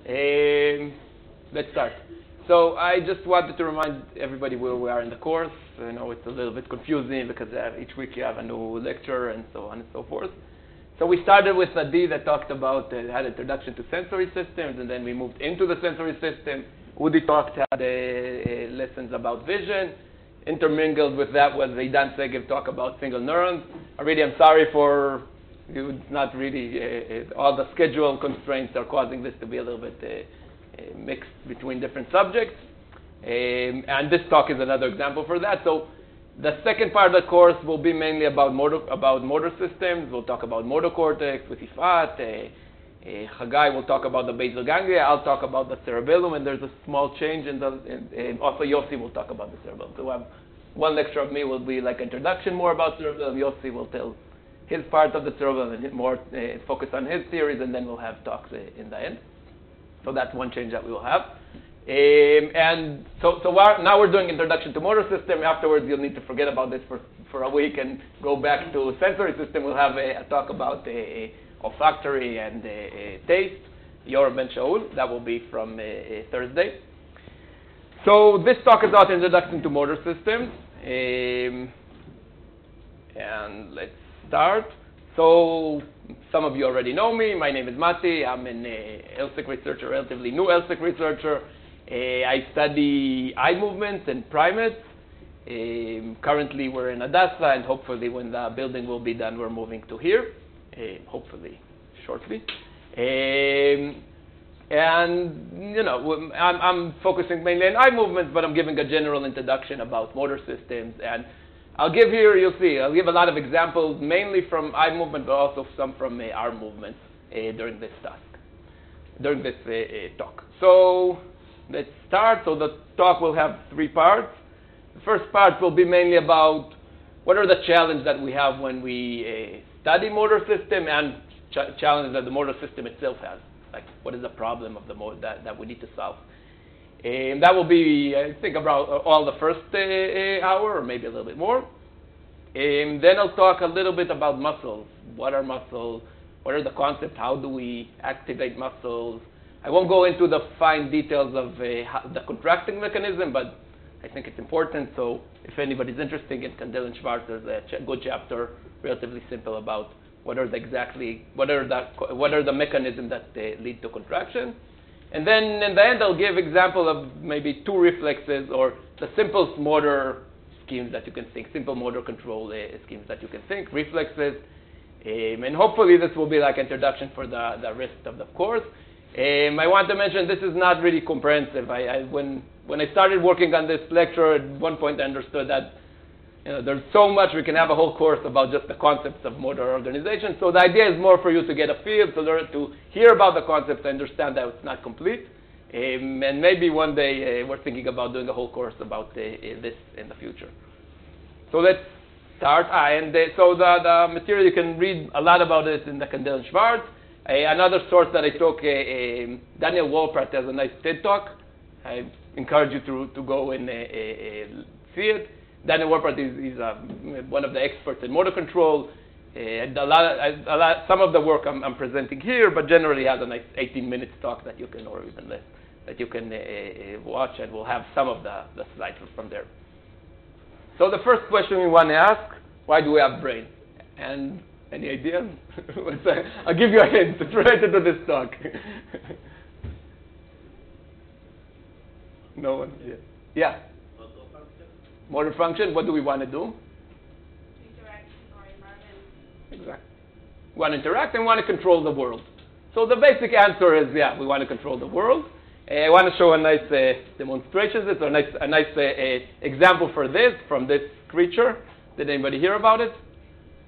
Let's start. So I just wanted to remind everybody where we are in the course. I know it's a little bit confusing because each week you have a new lecture and so on and so forth. So we started with a D that talked about, had introduction to sensory systems, and then we moved into the sensory system. Woody had lessons about vision. Intermingled with that was Eidan Segev talk about single neurons. I'm sorry for you. It's not really, all the schedule constraints are causing this to be a little bit mixed between different subjects. And this talk is another example for that. So the second part of the course will be mainly about motor systems. We'll talk about motor cortex with Ifat. Chagai will talk about the basal ganglia. I'll talk about the cerebellum, and there's a small change in the. Also, Yossi will talk about the cerebellum. So we'll have one lecture of me will be like introduction more about cerebellum. Yossi will tell his part of the cerebellum and more focus on his theories, and then we'll have talks in the end. So that's one change that we will have. And so now we're doing introduction to motor system. Afterwards, you'll need to forget about this for a week and go back to sensory system. We'll have a talk about olfactory and taste. Yoram Ben Shaul. That will be from Thursday. So this talk is about introduction to motor systems. And let's start. So some of you already know me. My name is Mati. I'm an LSEC researcher, relatively new LSEC researcher. I study eye movements and primates. Currently, we're in Hadassah, and hopefully when the building will be done, we're moving to here, hopefully shortly. And, you know, I'm focusing mainly on eye movements, but I'm giving a general introduction about motor systems. And I'll give here, you'll see, I'll give a lot of examples, mainly from eye movement, but also some from arm movements during this talk. So let's start. So the talk will have three parts. The first part will be mainly about what are the challenges that we have when we study motor system and challenges that the motor system itself has. Like, what is the problem of the motor that we need to solve? And that will be, I think, about all the first hour, or maybe a little bit more. And then I'll talk a little bit about muscles. What are muscles? What are the concepts? How do we activate muscles? I won't go into the fine details of the contracting mechanism, but I think it's important. So if anybody's interested in Kandel and Schwartz, there's a good chapter, relatively simple, about what are the mechanisms that lead to contraction. And then in the end, I'll give example of maybe two reflexes or the simplest motor schemes that you can think, simple motor control schemes that you can think, reflexes. And hopefully this will be like introduction for the rest of the course. I want to mention this is not really comprehensive. When I started working on this lecture, at one point I understood that there's so much we can have a whole course about just the concepts of motor organization. So the idea is more for you to get a feel, to learn, to hear about the concepts, understand that it's not complete. And maybe one day we're thinking about doing a whole course about this in the future. So let's start. So the material, you can read a lot about it in the Kandel and Schwartz. Another source that I took, Daniel Wolpert has a nice TED Talk. I encourage you to go and see it. Daniel Wolpert is one of the experts in motor control. Some of the work I'm presenting here, but generally has a nice 18 minutes talk that you can, or even less, that you can watch, and we'll have some of the slides from there. So the first question we want to ask, why do we have brains? And any ideas? I'll give you a hint. It's related to this talk. No one? Yeah. Motor function, what do we want to do? Interaction or environment. Exactly. We want to interact and want to control the world. So the basic answer is, yeah, we want to control the world. I want to show a nice demonstration. It's a nice example for this, from this creature. Did anybody hear about it?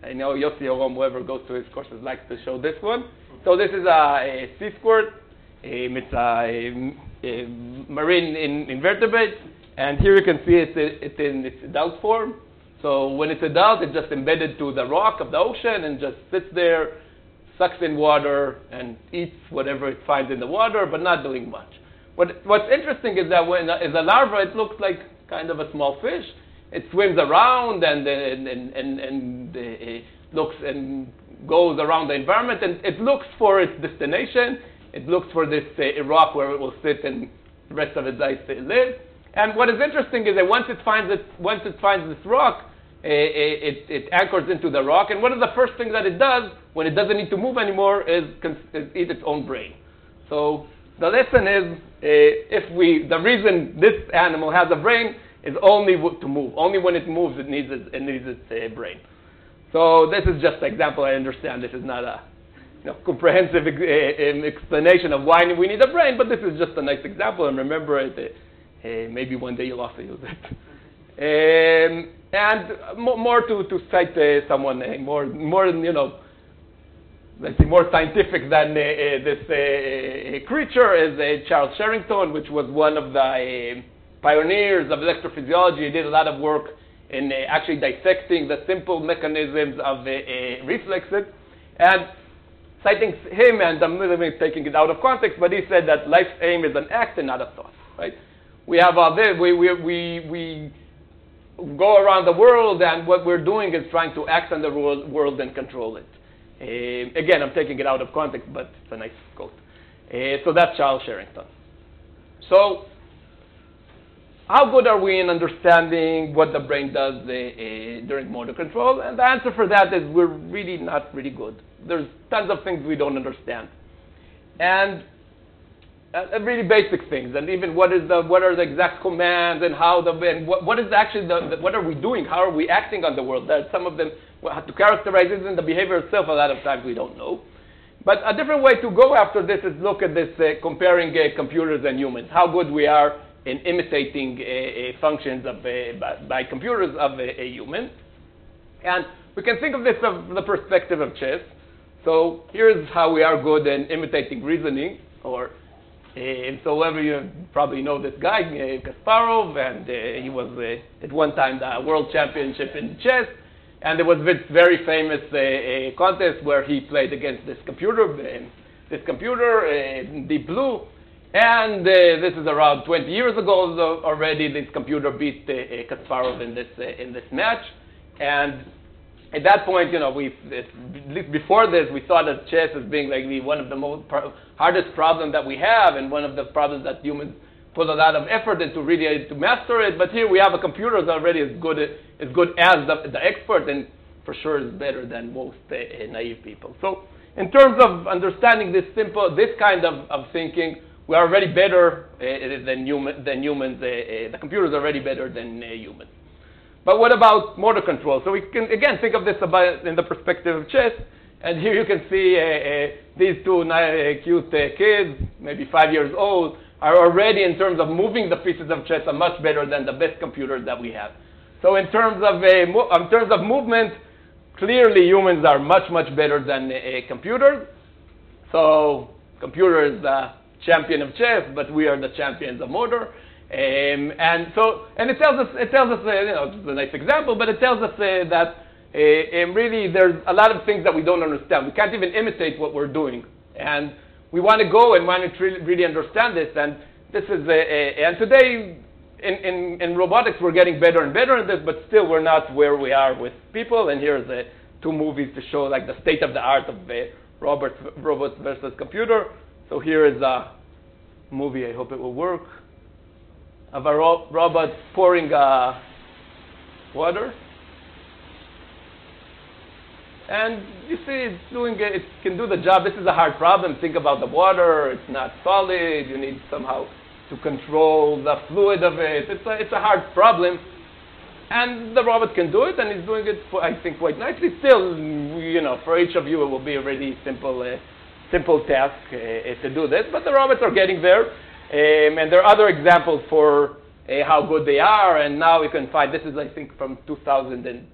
I know Yossi Yoram, whoever goes to his courses, likes to show this one. So this is a sea squirt. It's a marine invertebrate. And here you can see it in its adult form. So when it's adult, it's just embedded to the rock of the ocean and just sits there, sucks in water, and eats whatever it finds in the water, but not doing much. What's interesting is that when as a larva, it looks like kind of a small fish. It swims around and looks and goes around the environment, and it looks for its destination. it looks for this rock where it will sit and the rest of its life live. And what is interesting is that once it finds this rock, it anchors into the rock. And one of the first things that it does when it doesn't need to move anymore is eat its own brain. So the lesson is, the reason this animal has a brain is only to move. Only when it moves, it needs its brain. So this is just an example. I understand this is not a comprehensive explanation of why we need a brain, but this is just a nice example, and remember it. Maybe one day you'll also use it. And more to cite someone more let's see, more scientific than this creature is Charles Sherrington, which was one of the pioneers of electrophysiology. He did a lot of work in actually dissecting the simple mechanisms of reflexes. And citing him, and I'm a little bit taking it out of context, but he said that life's aim is an act and not a thought, right? We have we go around the world, and what we're doing is trying to act on the world and control it. Again, I'm taking it out of context, but it's a nice quote. So that's Charles Sherrington. So how good are we in understanding what the brain does during motor control? And the answer for that is we're really not really good. There's tons of things we don't understand. And really basic things, and even what are the exact commands, and what is actually what are we doing? How are we acting on the world? That some of them, to characterize it in the behavior itself, a lot of times we don't know. But a different way to go after this is look at this comparing computers and humans. How good we are in imitating functions by computers of a human. And we can think of this from the perspective of chess. So here's how we are good in imitating reasoning, so you probably know this guy, Kasparov, and he was at one time the world championship in chess. And there was this very famous contest where he played against this computer, Deep Blue. And this is around 20 years ago already. This computer beat Kasparov in this match. And at that point, at least before this, we saw that chess as being like one of the hardest problems that we have, and one of the problems that humans put a lot of effort into really to master it. But here we have a computer that's already as good as the expert, and for sure is better than most naive people. So in terms of understanding this kind of thinking, we are already better than humans. The computer is already better than humans. But what about motor control? So we can, again, think of this in the perspective of chess. And here you can see these two cute kids, maybe 5 years old, are already, in terms of moving the pieces of chess, are much better than the best computers that we have. So in terms of movement, clearly humans are much, much better than computers. So computer is the champion of chess, but we are the champions of motor. And it tells us, it's a nice example, but it tells us that really there's a lot of things that we don't understand. We can't even imitate what we're doing, and we want to go and want to really understand this. And this is and today in robotics we're getting better and better at this, but still we're not where we are with people. And here's two movies to show like the state of the art of robots versus computer. So here is a movie. I hope it will work. Of a robot pouring water. And you see it can do the job. This is a hard problem. Think about the water. It's not solid. You need somehow to control the fluid of it. It's a hard problem. And the robot can do it, and it's doing it, I think, quite nicely. Still, for each of you, it will be a really simple task to do this. But the robots are getting there. And there are other examples for how good they are. And now you can find, this is I think from 2010.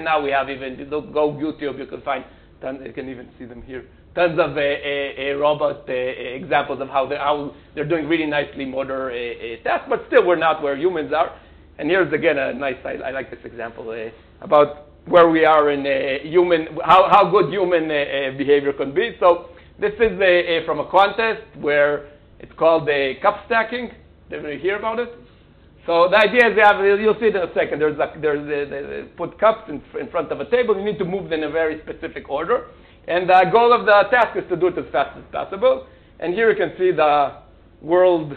Now we have even, go YouTube, you can find, you can even see them here, tons of robot examples of how they're doing really nicely motor tasks. But still we're not where humans are. And here's again a nice, I like this example about where we are in how good human behavior can be. So this is from a contest where it's called cup stacking. Did you hear about it? So the idea is you'll see it in a second. They put cups in front of a table. You need to move them in a very specific order. And the goal of the task is to do it as fast as possible. And here you can see the world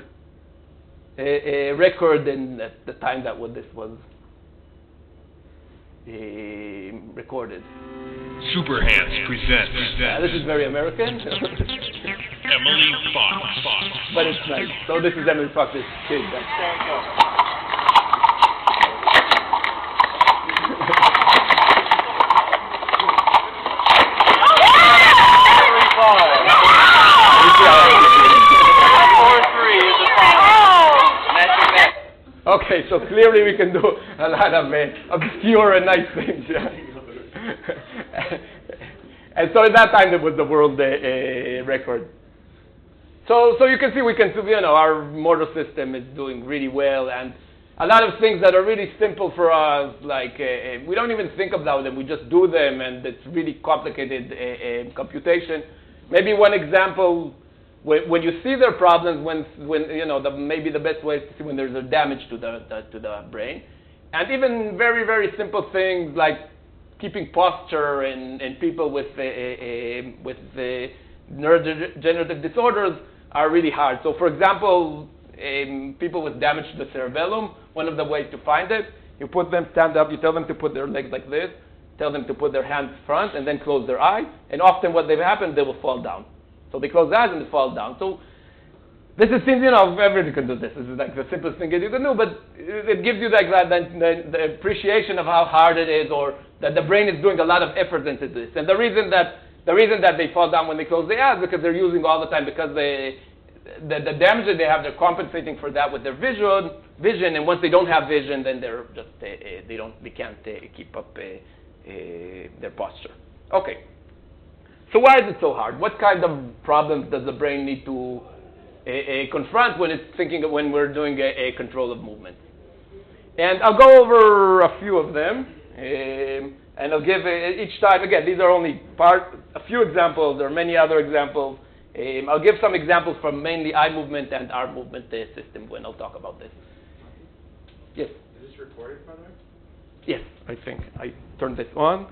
record in at the time that this was recorded. Super Hands presents. This is very American. Emily Fox. But it's nice. So this is Emily Fox's kid. Okay, so clearly we can do a lot of obscure and nice things. Yeah. And so at that time it was the world record. So you can see our motor system is doing really well, and a lot of things that are really simple for us, like we don't even think about them, we just do them, and it's really complicated computation. Maybe one example. When you see their problems, maybe the best way is to see when there's a damage to the brain, and even very, very simple things like keeping posture in people with neurodegenerative disorders are really hard. So, for example, people with damage to the cerebellum, one of the ways to find it, you put them stand up, you tell them to put their legs like this, tell them to put their hands front, and then close their eyes, and often what happens, they will fall down. So they close their eyes and they fall down. So this is things, everybody can do this. This is like the simplest thing you can do, but it gives you like the appreciation of how hard it is, or that the brain is doing a lot of effort into this. And the reason that they fall down when they close their eyes is because they're using all the time, because the damage that they have, they're compensating for that with their vision, and once they don't have vision, then they're just they can't keep up their posture. Okay. So why is it so hard? What kind of problems does the brain need to confront when we're doing a control of movement? And I'll go over a few of them, and I'll give each time, again, these are only a few examples. There are many other examples. I'll give some examples from mainly eye movement and arm movement system when I'll talk about this. Yes? Is this recorded, by the way? Yes, I think. I turned this on,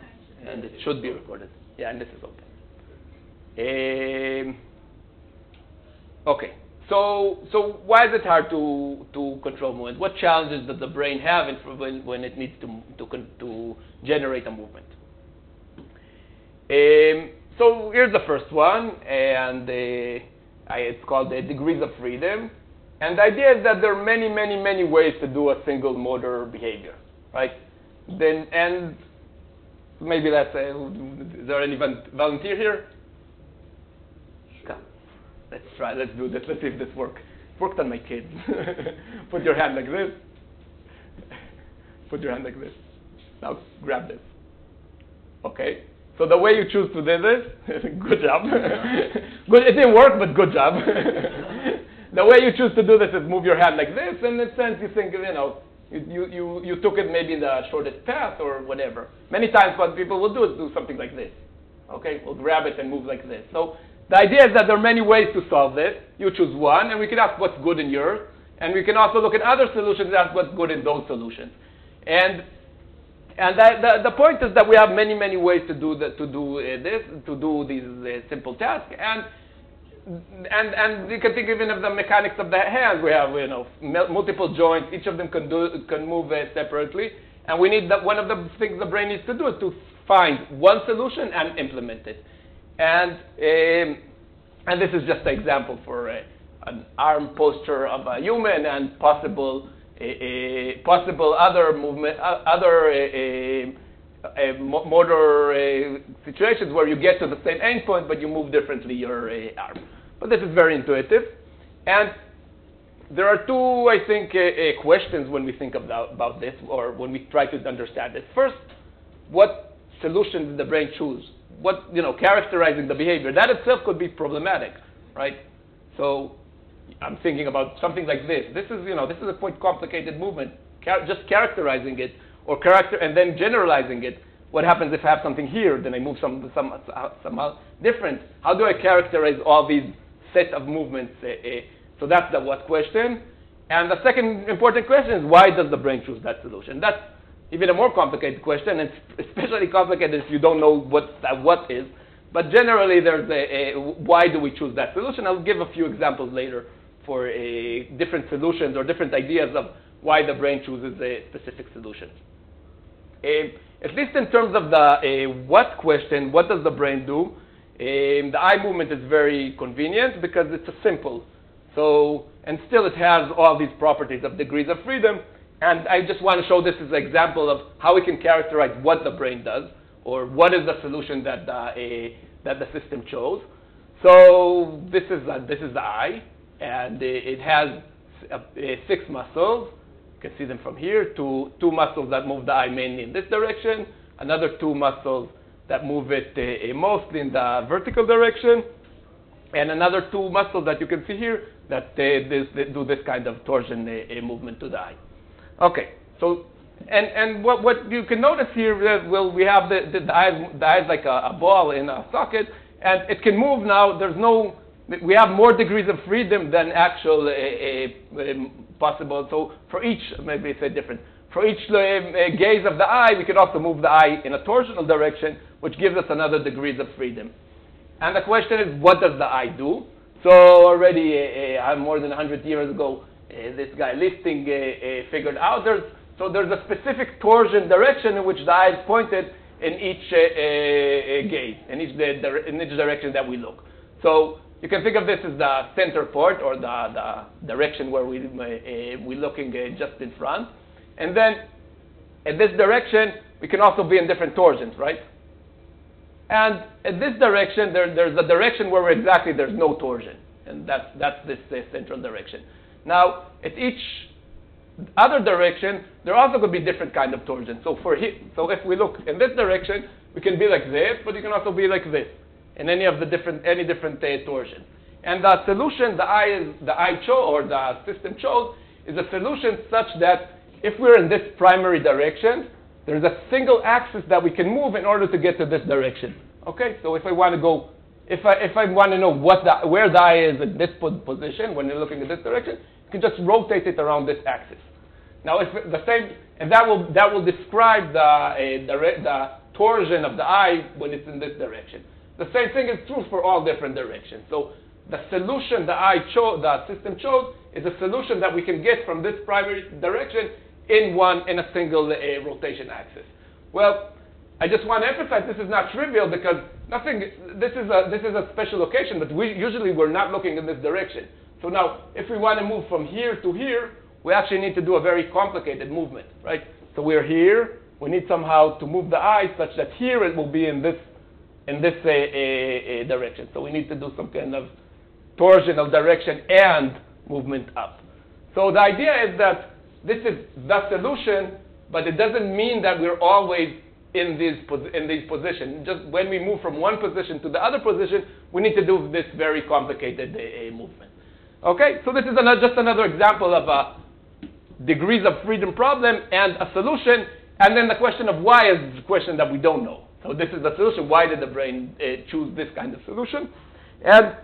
and it should be recorded. Yeah, and this is open. Okay, so why is it hard to control movement? What challenges does the brain have when it needs to generate a movement? So here's the first one, and it's called the degrees of freedom. And the idea is that there are many, many, many ways to do a single motor behavior, right? And maybe that's is there any volunteer here? Let's try. Let's do this. Let's see if this works. It worked on my kids. Put your hand like this. Put your hand like this. Now grab this. Okay. So the way you choose to do this, good job. Good. It didn't work, but good job. The way you choose to do this is move your hand like this, and in a sense you think, you took it maybe the shortest path or whatever. Many times what people will do is do something like this. Okay. We'll grab it and move like this. So the idea is that there are many ways to solve this. You choose one, and we can ask what's good in yours, and we can also look at other solutions and ask what's good in those solutions. And the point is that we have many, many ways to do these simple tasks, and you can think even of the mechanics of the hands. We have multiple joints. Each of them can move separately, and we need one of the things the brain needs to do is to find one solution and implement it. And this is just an example for an arm posture of a human, and possible other movement, motor situations where you get to the same endpoint, but you move differently your arm. But this is very intuitive, and there are two, I think, questions when we think about this, or when we try to understand this. First, what solution did the brain choose? Characterizing the behavior, that itself could be problematic, right? So I'm thinking about something like this. This is a quite complicated movement. Just characterizing it, and then generalizing it. What happens if I have something here? Then I move somehow different. How do I characterize all these set of movements? So that's the what question. And the second important question is, why does the brain choose that solution? That's even a more complicated question, and it's especially complicated if you don't know what that what is. But generally, there's why do we choose that solution? I'll give a few examples later for different solutions or different ideas of why the brain chooses a specific solution. At least in terms of the what question, what does the brain do? The eye movement is very convenient because it's a simple. So, and still it has all these properties of degrees of freedom. And I just want to show this as an example of how we can characterize what the brain does, or what is the solution that the system chose. So this is the eye, and it has 6 muscles. You can see them from here. Two muscles that move the eye mainly in this direction, another 2 muscles that move it mostly in the vertical direction, and another 2 muscles that you can see here that do this kind of torsion movement to the eye. Okay, so and what you can notice here, we have the eye is like a ball in a socket, and it can move now. We have more degrees of freedom than actual possible. So for each, maybe it's a different. For each gaze of the eye, we can also move the eye in a torsional direction, which gives us another degrees of freedom. And the question is, what does the eye do? So already more than 100 years ago, this guy Listing figured out there's a specific torsion direction in which the eye is pointed in each gaze, in each direction that we look. So you can think of this as the center port, or the direction where we're looking just in front. And then in this direction, we can also be in different torsions, right? And in this direction, there's a direction where there's no torsion. And that's this central direction. Now, at each other direction, there also could be different kind of torsion. So if we look in this direction, we can be like this, but you can also be like this in any different torsion. And the solution the eye chose, or the system chose, is a solution such that if we're in this primary direction, there's a single axis that we can move in order to get to this direction. Okay, so if I want to go, if I want to know where the eye is in this position when you're looking at this direction, you can just rotate it around this axis. Now, that will describe the torsion of the eye when it's in this direction. The same thing is true for all different directions. So the solution the system chose is a solution that we can get from this primary direction in a single rotation axis. Well, I just want to emphasize this is not trivial, because this is a special occasion, but we're not looking in this direction. So now, if we want to move from here to here, we actually need to do a very complicated movement, right? So we're here. We need somehow to move the eye such that here it will be in this direction. So we need to do some kind of torsional direction and movement up. So the idea is that this is the solution, but it doesn't mean that we're always in these positions. Just when we move from one position to the other position, we need to do this very complicated movement. Okay, so this is just another example of a degrees of freedom problem and a solution. And then the question of why is the question that we don't know. So this is the solution. Why did the brain choose this kind of solution? And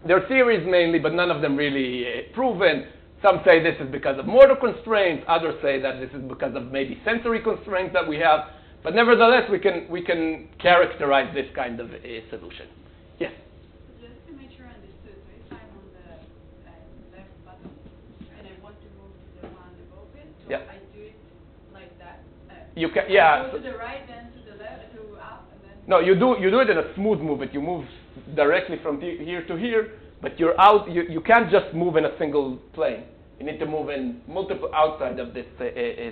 there are theories mainly, but none of them really proven. Some say this is because of motor constraints. Others say that this is because of maybe sensory constraints that we have. But nevertheless, we can characterize this kind of solution. Yes? Just to make sure I understood, so if I'm on the left button and I want to move to the one above it, so Yeah. I do it like that. You can, yeah. Go to the right, then to the left, to up, and then. No, you do it in a smooth movement. You move directly from here to here, but you're out. You can't just move in a single plane. You need to move in multiple outside of this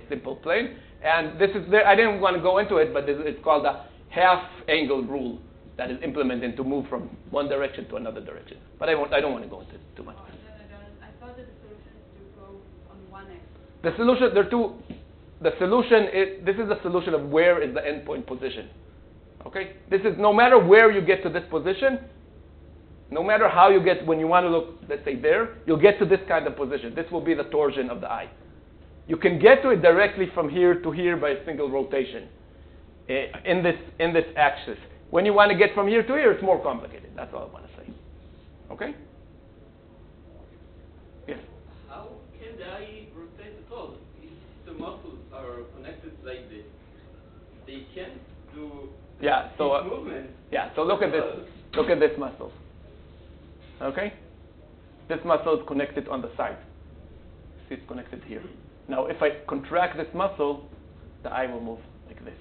simple plane. And this is I didn't want to go into it, but it's called a half-angle rule that is implemented to move from one direction to another direction. But I don't want to go into it too much. Oh, I thought that the solution is to go on one axis. The solution, there are two. The solution is, this is the solution of where is the endpoint position. Okay? This is no matter where you get to this position, no matter how you get, when you want to look, let's say there, you'll get to this kind of position. This will be the torsion of the eye. You can get to it directly from here to here by a single rotation in this axis. When you want to get from here to here, it's more complicated. That's all I want to say. Okay? Yes? How can the eye rotate at all? If the muscles are connected like this, they can't do Yeah, so movement. Yeah, so look at this. Look at this muscle. Okay? This muscle is connected on the side. See, it's connected here. Now, if I contract this muscle, the eye will move like this.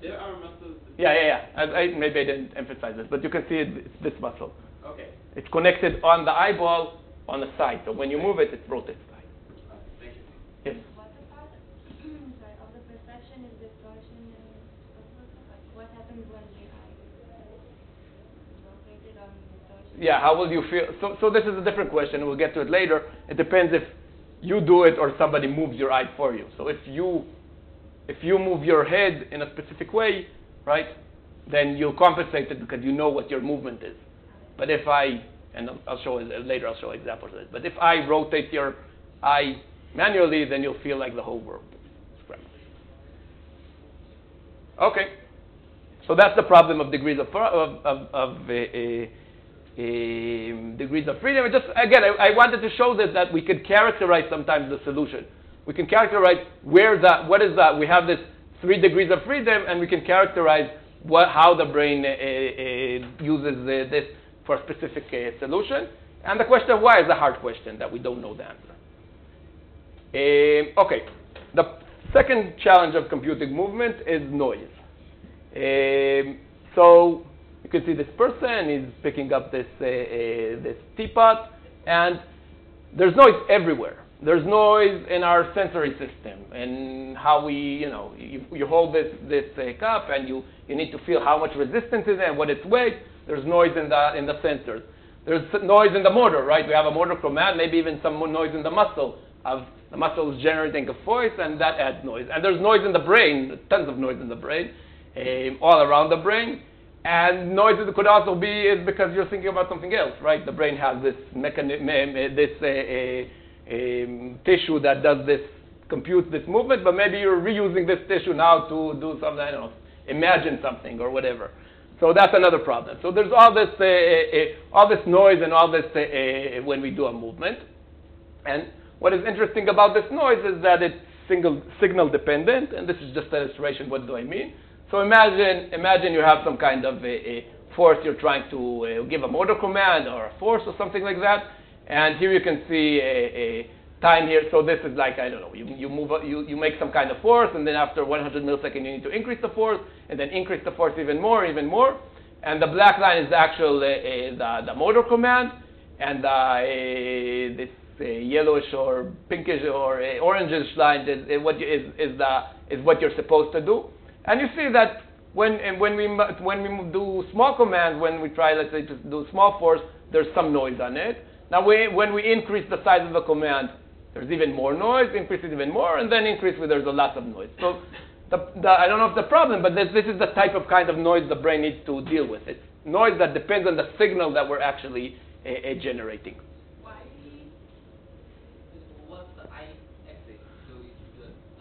There are muscles. Yeah. Maybe I didn't emphasize this, but you can see it's this muscle. Okay. It's connected on the eyeball on the side. So when you move it, it rotates the eye. Thank you. Yes? What part of the perception is distortion like what happens when the eye is rotated on distortion? Yeah, how will you feel? So this is a different question. We'll get to it later. It depends if you do it or somebody moves your eye for you. So if you move your head in a specific way, right, then you'll compensate it because you know what your movement is. But if I'll show it later, I'll show examples of it. But if I rotate your eye manually, then you'll feel like the whole world is scrambled. Okay, so that's the problem of degrees of degrees of freedom. And just again, I wanted to show that we could characterize sometimes the solution. We can characterize what is that. We have this 3 degrees of freedom, and we can characterize how the brain uses this for a specific solution. And the question of why is a hard question that we don't know the answer. Okay, the second challenge of computing movement is noise. So you can see this person is picking up this teapot, and there's noise everywhere. There's noise in our sensory system, and how we, you hold this cup, and you need to feel how much resistance is there and what its weight. There's noise in the sensors. There's noise in the motor, right? We have a motor command, maybe even some noise in the muscle. The muscle is generating a voice, and that adds noise. And there's noise in the brain, tons of noise in the brain, all around the brain. And noise could also be because you're thinking about something else, right? The brain has this tissue that computes this movement, but maybe you're reusing this tissue now to do something, I don't know, imagine something or whatever. So that's another problem. So there's all this noise and all this when we do a movement. And what is interesting about this noise is that it's signal dependent, and this is just an illustration. What do I mean? So imagine you have some kind of a force you're trying to give a motor command or a force or something like that. And here you can see a time here. So this is like, I don't know, you make some kind of force, and then after 100 milliseconds you need to increase the force, and then increase the force even more. And the black line is the actual the motor command, and this yellowish or pinkish or orangish line is what you're supposed to do. And you see that when we do small commands, when we try, let's say, to do small force, there's some noise on it. Now, when we increase the size of the command, there's even more noise, increase it even more, and then increase where there's a lot of noise. So I don't know if the problem, but this is the type of kind of noise the brain needs to deal with. It's noise that depends on the signal that we're actually generating. Why? What's the eye axis? So it's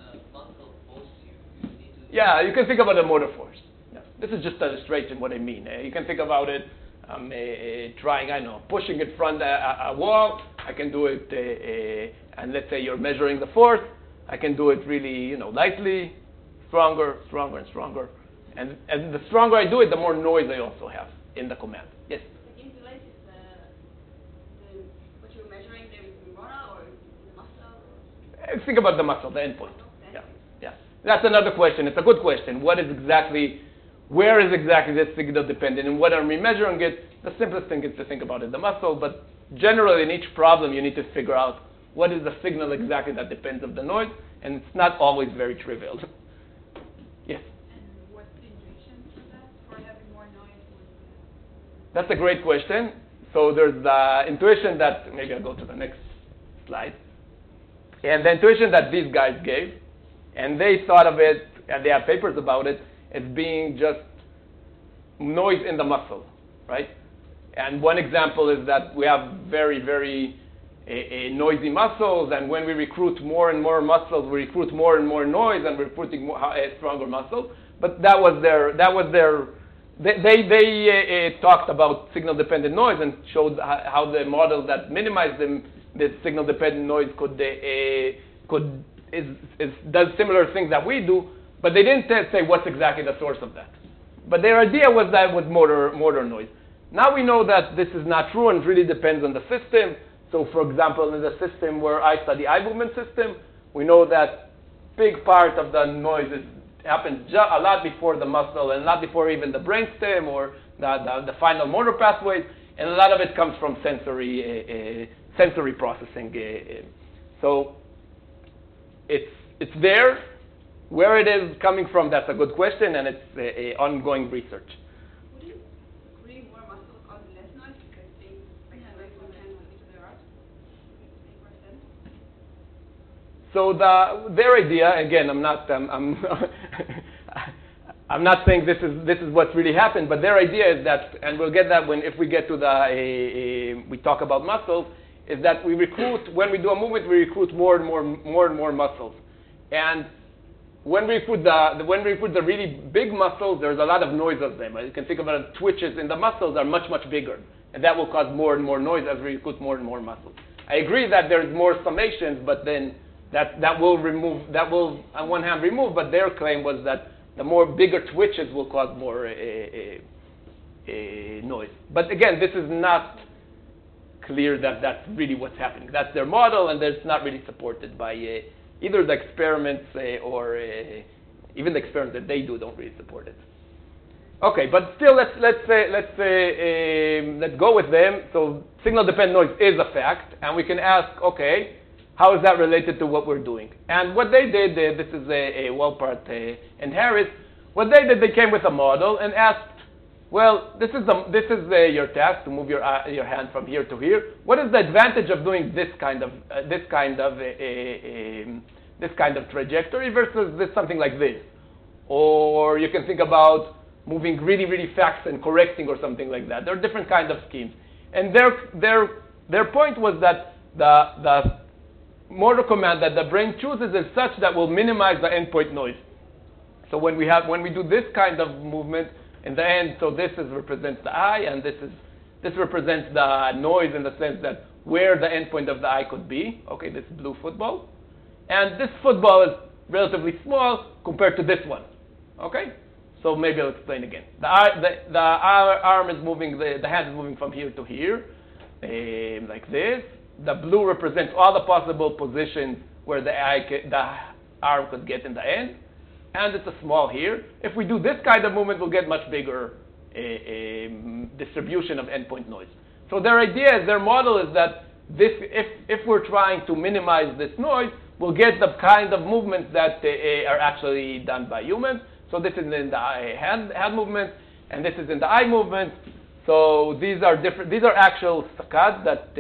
the muscle force you need to. Yeah, you can think about a motor force. Yeah. This is just an illustration what I mean. You can think about it. Trying, I don't know, pushing it from a wall. I can do it, and let's say you're measuring the force. I can do it really, lightly, stronger, and stronger. And the stronger I do it, the more noise I also have in the command. Yes? The interlace is what you're measuring there is the neuronal or the muscle? Think about the muscle, the endpoint. Yeah. That's another question. It's a good question. Where is exactly this signal dependent, and what are we measuring it? The simplest thing is to think about it, the muscle, but generally in each problem you need to figure out what is the signal exactly that depends on the noise, and it's not always very trivial. Yes? And what's the intuition for that, for having more noise? That's a great question. So there's the intuition that, maybe I'll go to the next slide, and the intuition that these guys gave, and they thought of it, and they have papers about it, as being just noise in the muscle, right? And one example is that we have very, very noisy muscles, and when we recruit more and more muscles, we recruit more and more noise, and we're recruiting stronger muscles. But they talked about signal-dependent noise and showed how the model that minimized this signal-dependent noise does similar things that we do. But they didn't say what's exactly the source of that. But their idea was that it was motor noise. Now we know that this is not true and it really depends on the system. So for example, in the system where I study eye movement system, we know that big part of the noise happens a lot before the muscle and a lot before even the brainstem or the final motor pathways, and a lot of it comes from sensory processing. So it's there. Where it is coming from, that's a good question, and it's ongoing research. Would you agree more muscle cause less noise because they like more chance to the rest? Make more sense? So their idea, again, I'm not saying this is what's really happened, but their idea is that, and we'll get that if we get to we talk about muscles, is that when we do a movement, we recruit more and more muscles, and when we recruit the really big muscles, there's a lot of noise of them. You can think about it, twitches in the muscles are much bigger, and that will cause more and more noise as we recruit more and more muscles. I agree that there's more summations, but then that will on one hand remove, but their claim was that the more bigger twitches will cause more noise. But again, this is not clear that that's really what's happening. That's their model, and it's not really supported by either the experiments or even the experiments that they do don't really support it. Okay, but still, let's go with them. So signal-dependent noise is a fact, and we can ask, okay, how is that related to what we're doing? And what they did, this is Walpart and Harris. What they did, they came with a model and asked, well, this is your task to move your hand from here to here. What is the advantage of doing this kind of trajectory versus something like this? Or you can think about moving really fast and correcting or something like that. There are different kinds of schemes, and their point was that the motor command that the brain chooses is such that will minimize the endpoint noise. So when we do this kind of movement in the end, so this represents the eye, and this represents the noise in the sense that where the endpoint of the eye could be. Okay, this blue football, and this football is relatively small compared to this one. Okay, so maybe I'll explain again. The arm is moving, the hand is moving from here to here, like this. The blue represents all the possible positions where the arm could get in the end, and it's a small here. If we do this kind of movement, we'll get much bigger distribution of endpoint noise. So their idea, their model is that if we're trying to minimize this noise, we'll get the kind of movements that are actually done by humans. So this is in the hand movement, and this is in the eye movement. So these are different. These are actual saccades that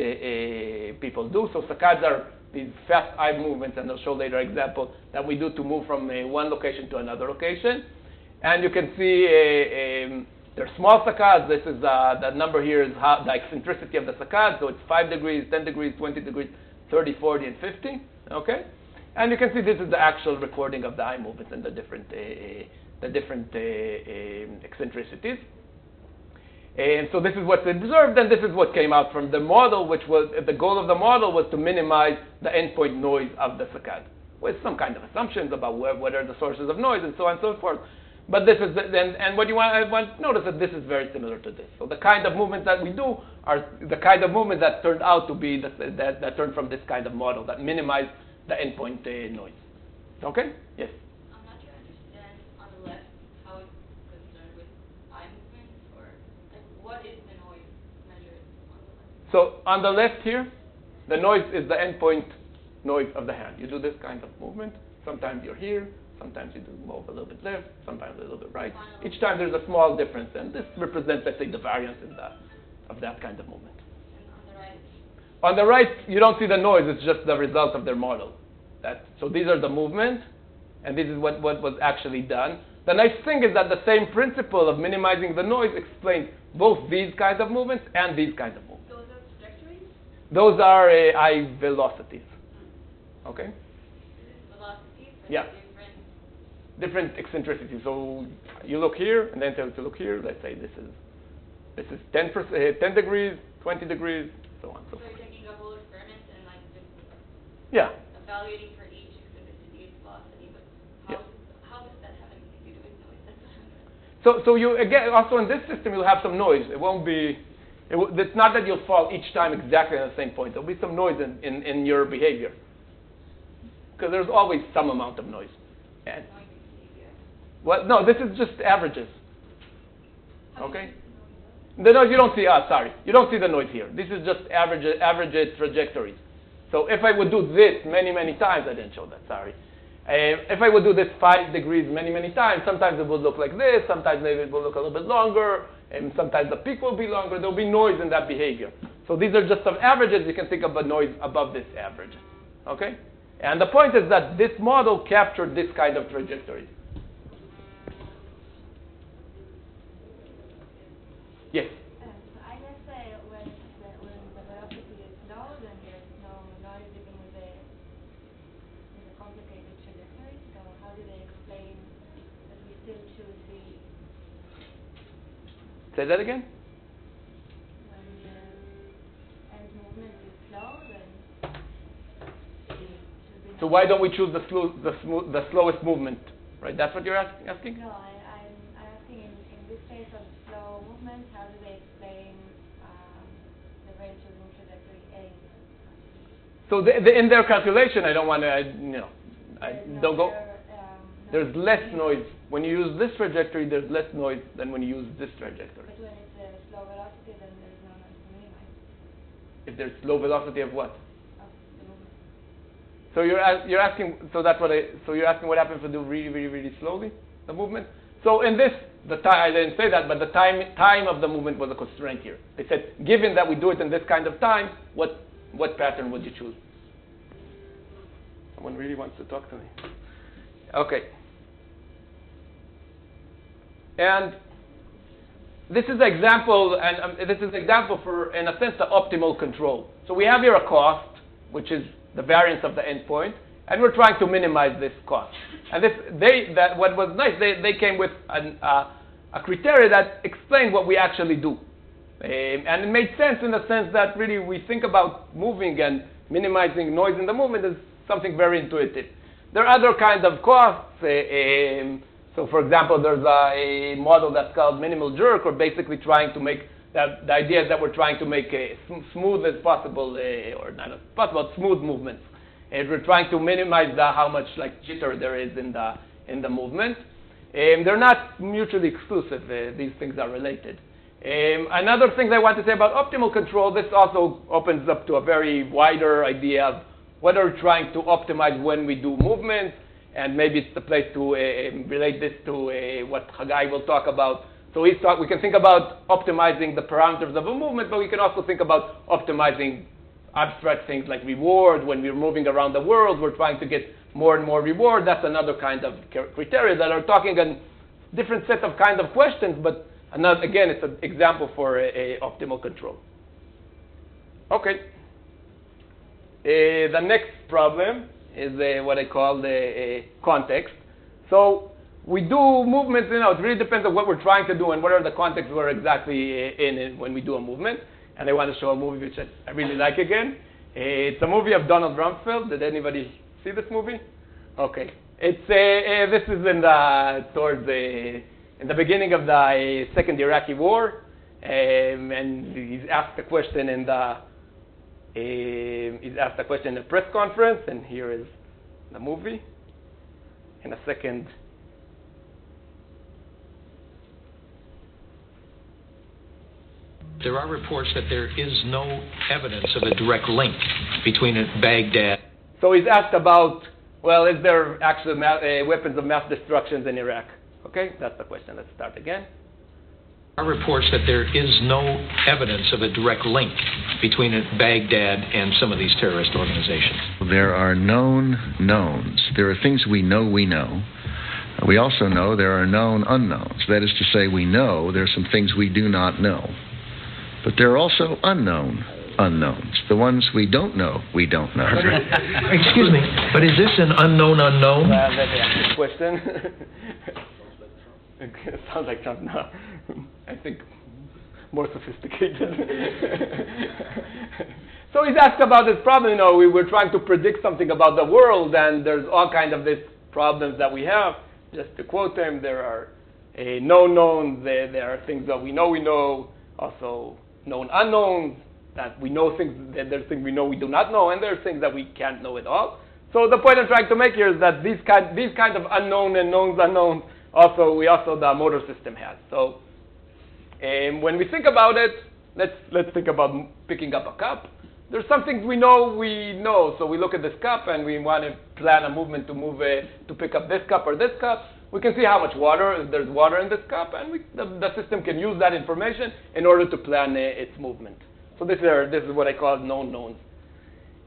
people do. So saccades are these fast eye movements, and I'll show later an example that we do to move from one location to another location. And you can see they're small saccades. This is the number here is the eccentricity of the saccade. So it's 5 degrees, 10 degrees, 20 degrees, 30, 40, and 50. Okay, and you can see this is the actual recording of the eye movements and the different eccentricities. And so this is what's observed, and this is what came out from the model, which was the goal of the model was to minimize the endpoint noise of the saccade, with some kind of assumptions about what are the sources of noise and so on and so forth. But this is and what I want to notice that this is very similar to this. So the kind of movements that we do are the kind of movements that turned out to be that turned from this kind of model that minimize the endpoint noise. Okay? Yes. I'm not sure I understand on the left how it's concerned with eye movements, or like what is the noise measured on the left? So on the left here, the noise is the endpoint noise of the hand. You do this kind of movement. Sometimes you're here. Sometimes you do move a little bit left. Sometimes a little bit right. Each time there's a small difference, and this represents, let's say, the variance of that kind of movement. And on the right? On the right, you don't see the noise. It's just the result of their model. So these are the movements, and this is what was actually done. The nice thing is that the same principle of minimizing the noise explains both these kinds of movements and these kinds of movements. Those are trajectories? Those are eye velocities. Okay? Velocities? Yeah. Different eccentricities. So you look here, and then to look here. Let's say this is 10 degrees, 20 degrees, so on. So you're taking a whole experiment and like just Yeah. evaluating for each eccentricity its velocity, but how does that have anything to do with noise? That's what I'm So you, again, also in this system, you'll have some noise. It won't be, it's not that you'll fall each time exactly at the same point. There'll be some noise in your behavior. Because there's always some amount of noise. And, well, no, this is just averages. Okay? The noise you don't see, sorry. You don't see the noise here. This is just average trajectories. So if I would do this many, many times, I didn't show that, sorry. If I would do this 5 degrees many, many times, sometimes it would look like this, sometimes maybe it will look a little bit longer, and sometimes the peak will be longer. There will be noise in that behavior. So these are just some averages. You can think of a noise above this average. Okay? And the point is that this model captured this kind of trajectory. Yes? I guess when the velocity is low, then there's no noise even with a complicated trajectory. So how do they explain that we still choose the... Say that again? When the end movement is slow, then it should be... So why don't we choose the slowest movement? Right? That's what you're asking? No, I'm asking in this case of slow movement, how do they explain the range choosing trajectory A? So in their calculation, I don't want to, don't go. There's less noise. When you use this trajectory, there's less noise than when you use this trajectory. But when it's a slow velocity, then there's no noise to minimize. If there's slow velocity of what? Of the movement. So you're asking. So that's what So you're asking what happens if we do really, really, really slowly the movement. So in this, the time I didn't say that, but the time of the movement was a constraint here. They said, given that we do it in this kind of time, what pattern would you choose? Someone really wants to talk to me. Okay. And this is an example, and this is an example for, in a sense, the optimal control. So we have here a cost, which is the variance of the endpoint, and we're trying to minimize this cost. And what was nice, they came with a criteria that explained what we actually do. And it made sense in the sense that really we think about moving and minimizing noise in the movement is something very intuitive. There are other kinds of costs. So for example, there's a model that's called minimal jerk, or basically trying to make the idea is that we're trying to make smooth as possible, or not as possible, smooth movements. And we're trying to minimize how much jitter there is in the movement. They're not mutually exclusive. These things are related. Another thing I want to say about optimal control, this also opens up to a very wider idea of what are we trying to optimize when we do movement, and maybe it's the place to relate this to what Hagai will talk about. So we can think about optimizing the parameters of a movement, but we can also think about optimizing abstract things like reward. When we're moving around the world, we're trying to get more and more reward. That's another kind of criteria that are talking a different set of kind of questions, but again, it's an example for a optimal control. Okay. The next problem is what I call the context. So we do movements, it really depends on what we're trying to do and what are the contexts we're exactly in when we do a movement. And I want to show a movie which I really like again. It's a movie of Donald Rumsfeld. Did anybody see this movie? Okay. It's this is in the beginning of the Second Iraqi War, and he's asked a question in a press conference, and here is the movie. In a second. There are reports that there is no evidence of a direct link between Baghdad. So he's asked about, well, is there actually weapons of mass destruction in Iraq? Okay, that's the question. Let's start again. There are reports that there is no evidence of a direct link between Baghdad and some of these terrorist organizations. There are known knowns. There are things we know we know. We also know there are known unknowns. That is to say, we know there are some things we do not know. But there are also unknown unknowns. The ones we don't know, we don't know. Excuse me, but is this an unknown unknown? Let's ask the question. It sounds like Trump now. I think more sophisticated. So he's asked about this problem. We were trying to predict something about the world, and there's all kinds of these problems that we have. Just to quote him, there are known knowns. There are things that we know, also known unknowns, that we know things, that there's things we know we do not know, and there's things that we can't know at all. So the point I'm trying to make here is that these kind of unknown and knowns unknowns also the motor system has. So when we think about it, let's think about picking up a cup. There's some things we know. So we look at this cup and we want to plan a movement to pick up this cup or this cup. We can see how much water, there's water in this cup, and the system can use that information in order to plan its movement. So this is what I call known knowns.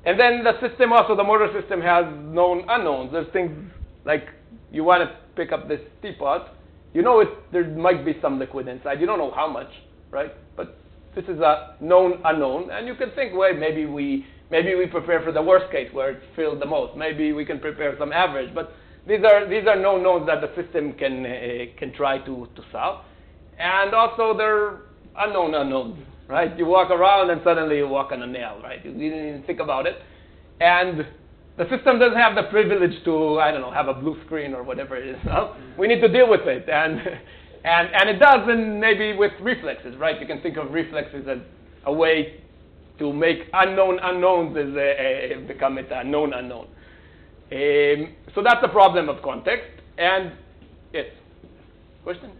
And then the system also, the motor system has known unknowns. There's things like you want to pick up this teapot. You know there might be some liquid inside. You don't know how much, right? But this is a known unknown, and you can think, well, maybe we prepare for the worst case where it's filled the most. Maybe we can prepare some average, but these are known knowns that the system can try to solve. And also they're unknown unknowns, right? You walk around and suddenly you walk on a nail, right? You didn't even think about it, and the system doesn't have the privilege to, I don't know, have a blue screen or whatever it is. No? We need to deal with it, and it does, and maybe with reflexes, right? You can think of reflexes as a way to make unknown unknowns become a known unknown. So that's the problem of context. And yes, question?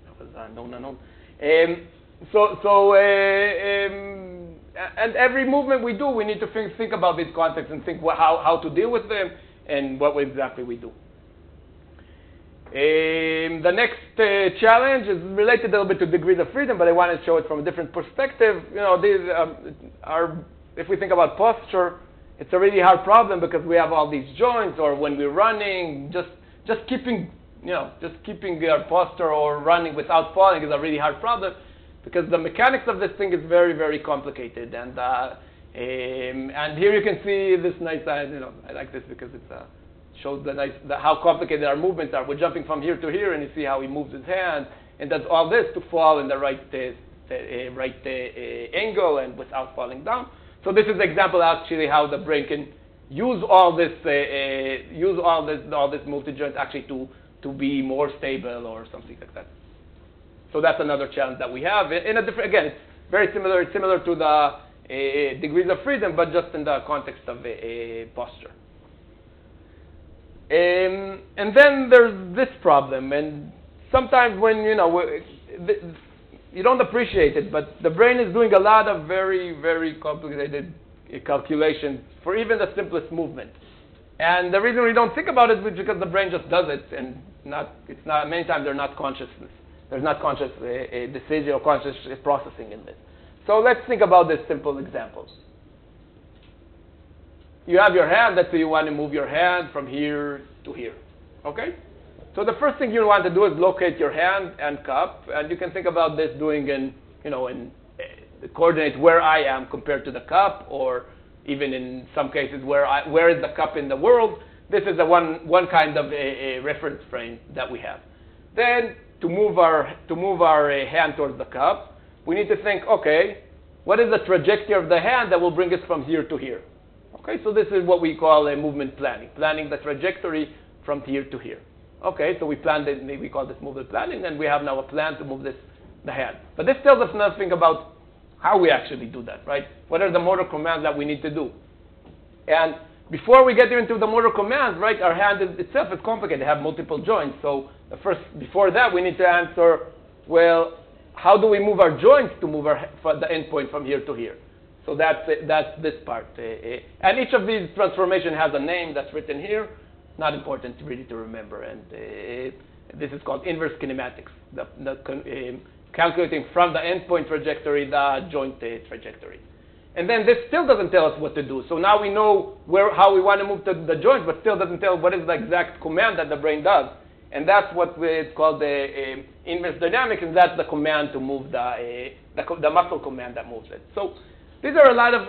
That was unknown unknown. And every movement we do, we need to think about these contexts and think how to deal with them and what exactly we do. The next challenge is related a little bit to degrees of freedom, but I want to show it from a different perspective. You know, these if we think about posture, it's a really hard problem because we have all these joints, or when we're running, just keeping our posture or running without falling is a really hard problem because the mechanics of this thing is very, very complicated. And here you can see this nice, I like this because it shows how complicated our movements are. We're jumping from here to here, and you see how he moves his hand and does all this to fall in the right angle and without falling down. So this is an example actually how the brain can use all this multi-joint actually to be more stable or something like that. So that's another challenge that we have. In a different, again, it's very similar. It's similar to the degrees of freedom, but just in the context of posture. And then there's this problem, and sometimes when you don't appreciate it, but the brain is doing a lot of very, very complicated calculations for even the simplest movement. And the reason we don't think about it is because the brain just does it, and many times there's not conscious decision or conscious processing in this. So let's think about this simple examples. You have your hand. Let's say you want to move your hand from here to here. Okay? So the first thing you want to do is locate your hand and cup, and you can think about this doing in coordinate where I am compared to the cup, or even in some cases where is the cup in the world. This is one kind of a reference frame that we have. Then to move our hand towards the cup, we need to think, okay, what is the trajectory of the hand that will bring us from here to here? Okay, so this is what we call a movement planning the trajectory from here to here. Okay, so we call this movement planning, and we have now a plan to move the hand. But this tells us nothing about how we actually do that, right? What are the motor commands that we need to do? And before we get into the motor commands, right, our hand itself is complicated. They have multiple joints. So before that, we need to answer, well, how do we move our joints to move the endpoint from here to here? So that's this part. And each of these transformations has a name that's written here. Not important really to remember. And this is called inverse kinematics, calculating from the endpoint trajectory the joint trajectory. And then this still doesn't tell us what to do. So now we know how we want to move to the joint, but still doesn't tell what is the exact command that the brain does. And that's what it's called the inverse dynamics, and that's the command to move the muscle command that moves it. So these are a lot of,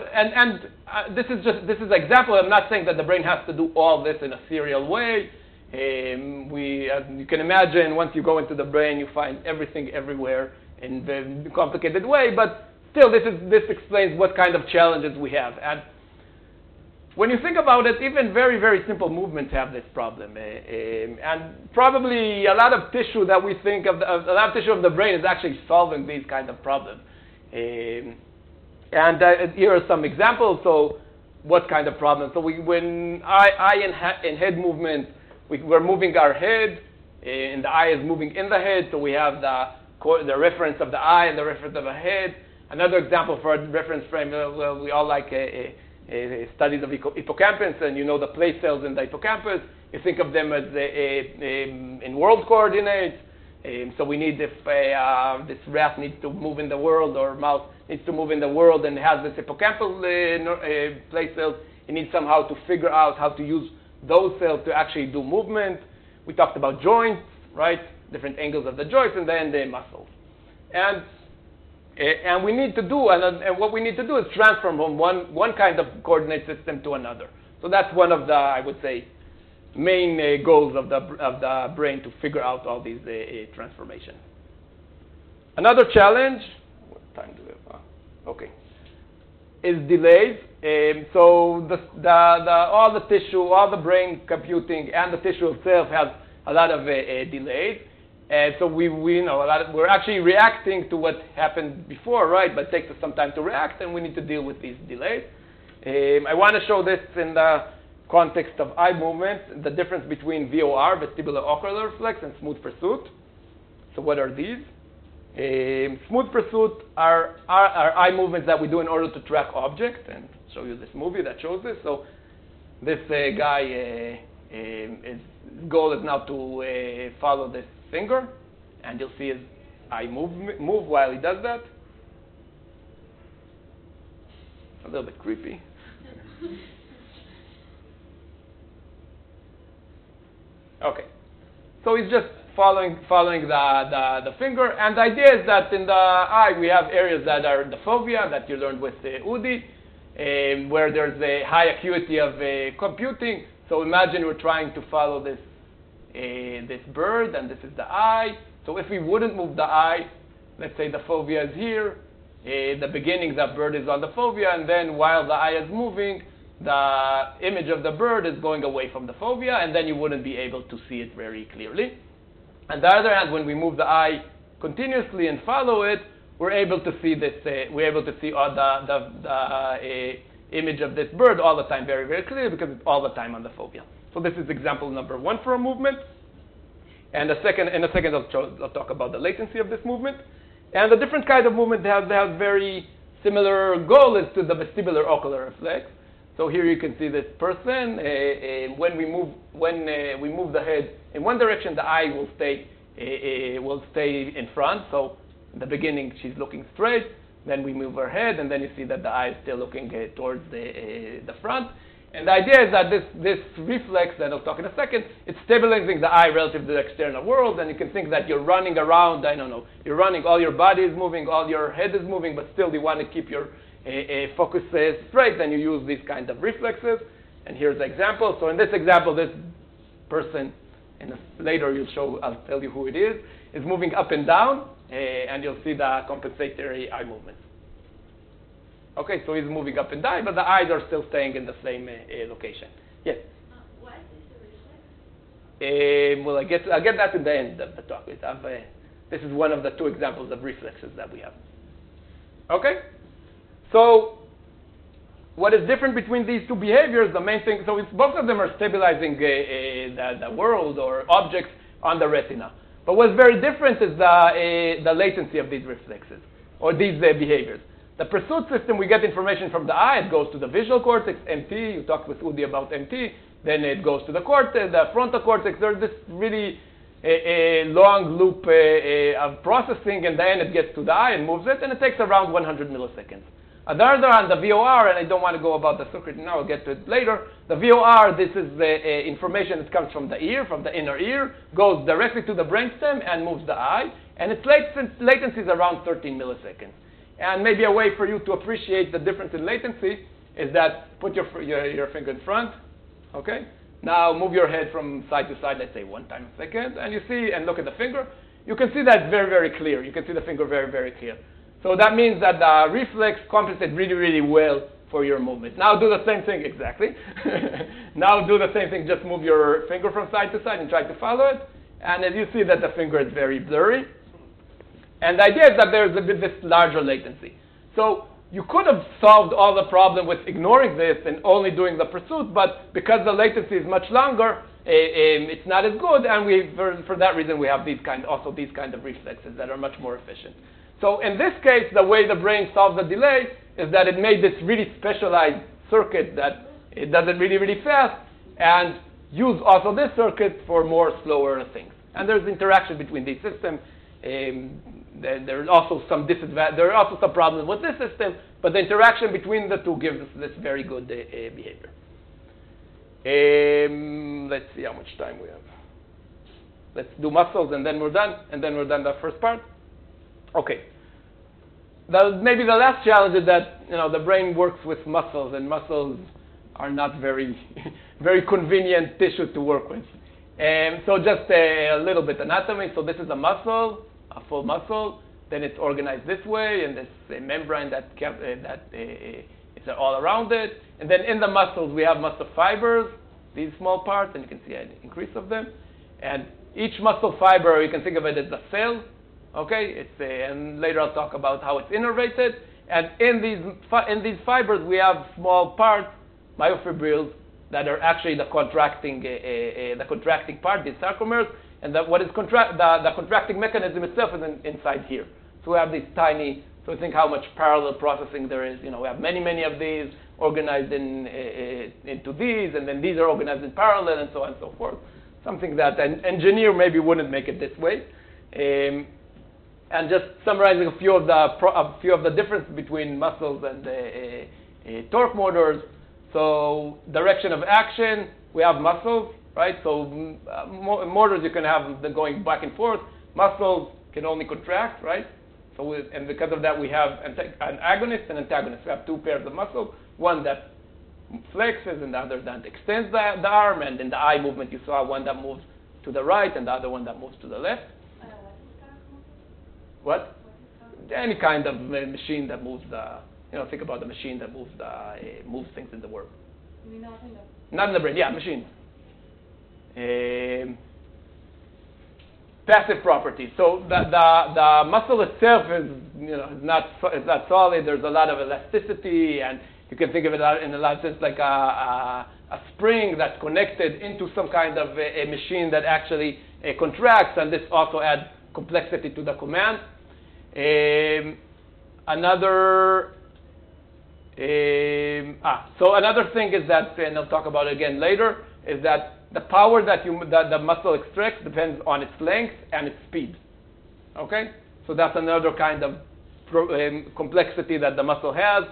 this is an example. I'm not saying that the brain has to do all this in a serial way. You can imagine once you go into the brain, you find everything everywhere in a complicated way. But still, this explains what kind of challenges we have. And when you think about it, even very, very simple movements have this problem. And probably a lot of tissue that we think of, a lot of tissue of the brain is actually solving these kind of problems. And here are some examples. So what kind of problems? So when eye and head movement, we're moving our head, and the eye is moving in the head. So we have the reference of the eye and the reference of the head. Another example for a reference frame, well, we all like studies of hippocampus, and you know the place cells in the hippocampus. You think of them as in world coordinates. So we need, if this rat needs to move in the world, or mouse needs to move in the world and has this hippocampal place cells, it needs somehow to figure out how to use those cells to actually do movement. We talked about joints, right? Different angles of the joints, and then the muscles. And we need to do, and what we need to do is transform from one kind of coordinate system to another. So that's one of the, I would say, main goals of the brain, to figure out all these transformations. Another challenge, what time do we have? Okay, is delays. So all the tissue, all the brain computing, and the tissue itself has a lot of delays. And so we know we're actually reacting to what happened before, right? But it takes us some time to react, and we need to deal with these delays. I want to show this in the context of eye movement, the difference between VOR, vestibular ocular reflex, and smooth pursuit. So what are these? Smooth pursuit are eye movements that we do in order to track objects, and I'll show you this movie that shows this. So this guy, his goal is now to follow this finger, and you'll see his eye move while he does that. A little bit creepy. Okay, so he's just following the finger, and the idea is that in the eye we have areas that are the fovea that you learned with Udi, where there's a high acuity of computing. So imagine we're trying to follow this bird, and this is the eye. So if we wouldn't move the eye, let's say the fovea is here, the beginning, the bird is on the fovea, and then while the eye is moving, the image of the bird is going away from the fovea, and then you wouldn't be able to see it very clearly. On the other hand, when we move the eye continuously and follow it, we're able to see this. We're able to see all the image of this bird all the time, very, very clearly, because it's all the time on the fovea. So this is example number one for a movement. And in a second, I'll talk about the latency of this movement. And the different kind of movement they have very similar goal is to the vestibular ocular reflex. So here you can see this person. When we move the head in one direction, the eye will stay in front. So in the beginning, she's looking straight. Then we move her head, and then you see that the eye is still looking towards the front. And the idea is that this reflex, that I'll talk in a second, it's stabilizing the eye relative to the external world. And you can think that you're running around, I don't know, you're running, all your body is moving, all your head is moving, but still you want to keep your focus straight, then you use these kind of reflexes. And here's the example. So in this example, this person, and later I'll tell you who it is moving up and down, and you'll see the compensatory eye movements. Okay, so he's moving up and down, but the eyes are still staying in the same location. Yes? What is the reflex? Well, I'll get that in the end of the talk. This is one of the two examples of reflexes that we have. Okay? So what is different between these two behaviors, the main thing, so both of them are stabilizing the world or objects on the retina. But what's very different is the latency of these reflexes, or these behaviors. The pursuit system, we get information from the eye. It goes to the visual cortex, MT. You talked with Udi about MT. Then it goes to the cortex, the frontal cortex. There's this really long loop of processing, and then it gets to the eye and moves it, and it takes around 100 milliseconds. On the other hand, the VOR, and I don't want to go about the circuit now, I'll get to it later. The VOR, this is the information that comes from the ear, from the inner ear, goes directly to the brainstem and moves the eye, and its latency is around 13 milliseconds. And maybe a way for you to appreciate the difference in latency is that put your finger in front, okay? Now move your head from side to side, let's say 1 time a second, and you see, and look at the finger. You can see that very, very clear. You can see the finger very, very clear. So that means that the reflex compensates really, really well for your movement. Now do the same thing, exactly. Now do the same thing, just move your finger from side to side and try to follow it. And as you see that the finger is very blurry. And the idea is that there's a bit this larger latency. So you could have solved all the problem with ignoring this and only doing the pursuit, but because the latency is much longer, it's not as good, and for that reason we have these kind of reflexes that are much more efficient. So in this case, the way the brain solves the delay is that it made this really specialized circuit that it does it really, really fast, and use also this circuit for more slower things. And there's interaction between these systems. There are also some problems with this system, but the interaction between the two gives us this very good behavior. Let's see how much time we have. Let's do muscles, and then we're done. And then we're done the first part. Okay. Maybe the last challenge is that the brain works with muscles, and muscles are not very, very convenient tissue to work with. So just a little bit anatomy. So this is a muscle, a full muscle. Then it's organized this way, and this membrane that is all around it. And then in the muscles, we have muscle fibers, these small parts, and you can see an increase of them. And each muscle fiber, you can think of it as a cell. Okay, and later I'll talk about how it's innervated. And in these fibers, we have small parts, myofibrils, that are actually the contracting part, these sarcomeres. And the contracting mechanism itself is inside here. So we have these tiny. So think how much parallel processing there is. We have many, many of these organized into these, and then these are organized in parallel, and so on and so forth. Something that an engineer maybe wouldn't make it this way. And just summarizing a few of the difference between muscles and torque motors. So direction of action, we have muscles, right? So motors you can have them going back and forth. Muscles can only contract, right? So and because of that, we have an agonist and antagonist. We have two pairs of muscles, one that flexes and the other that extends the arm. And in the eye movement, you saw one that moves to the right and the other one that moves to the left. What? Any kind of machine that moves think about the machine that moves moves things in the world. Not in the brain, yeah, machines. Passive properties. So the muscle itself is not solid. There's a lot of elasticity, and you can think of it in a lot of sense like a spring that's connected into some kind of a machine that actually contracts, and this also adds complexity to the command. So another thing is that, and I'll talk about it again later, is that the power that the muscle extracts depends on its length and its speed. Okay? So that's another kind of complexity that the muscle has.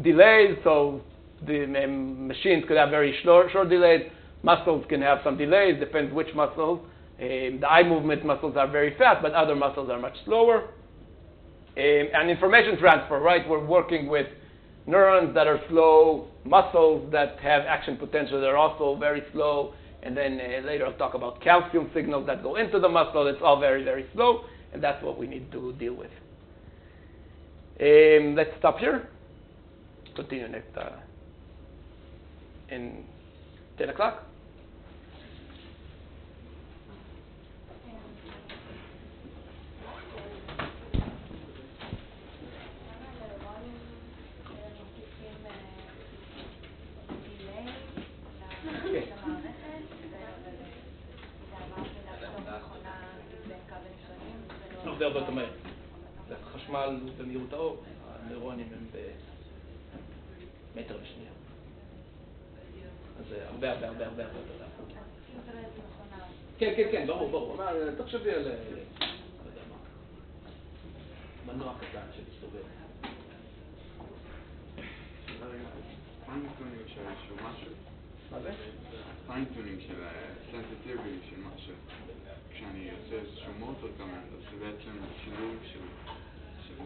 Delays, so the machines could have very short delays. Muscles can have some delays, depends which muscles. The eye movement muscles are very fast, but other muscles are much slower. And information transfer, right? We're working with neurons that are slow, muscles that have action potential that are also very slow, and then later I'll talk about calcium signals that go into the muscle. It's all very, very slow, and that's what we need to deal with. Let's stop here. Continue next in 10 o'clock. זה הרבה יותר מהר. זה חשמל במהירות האור, הנוירונים הם במטר בשנייה. אז זה הרבה יותר לאט. כן, ברור. תחשבי על, לא יודע מה, מנוע קטן שמסתובב. פיינטיונינג של איזשהו משהו. מה זה? פיינטיונינג של סנסיטיבי של משהו. כשאני עושה איזשהו מוטור קומנד, אז זה בעצם שילוב של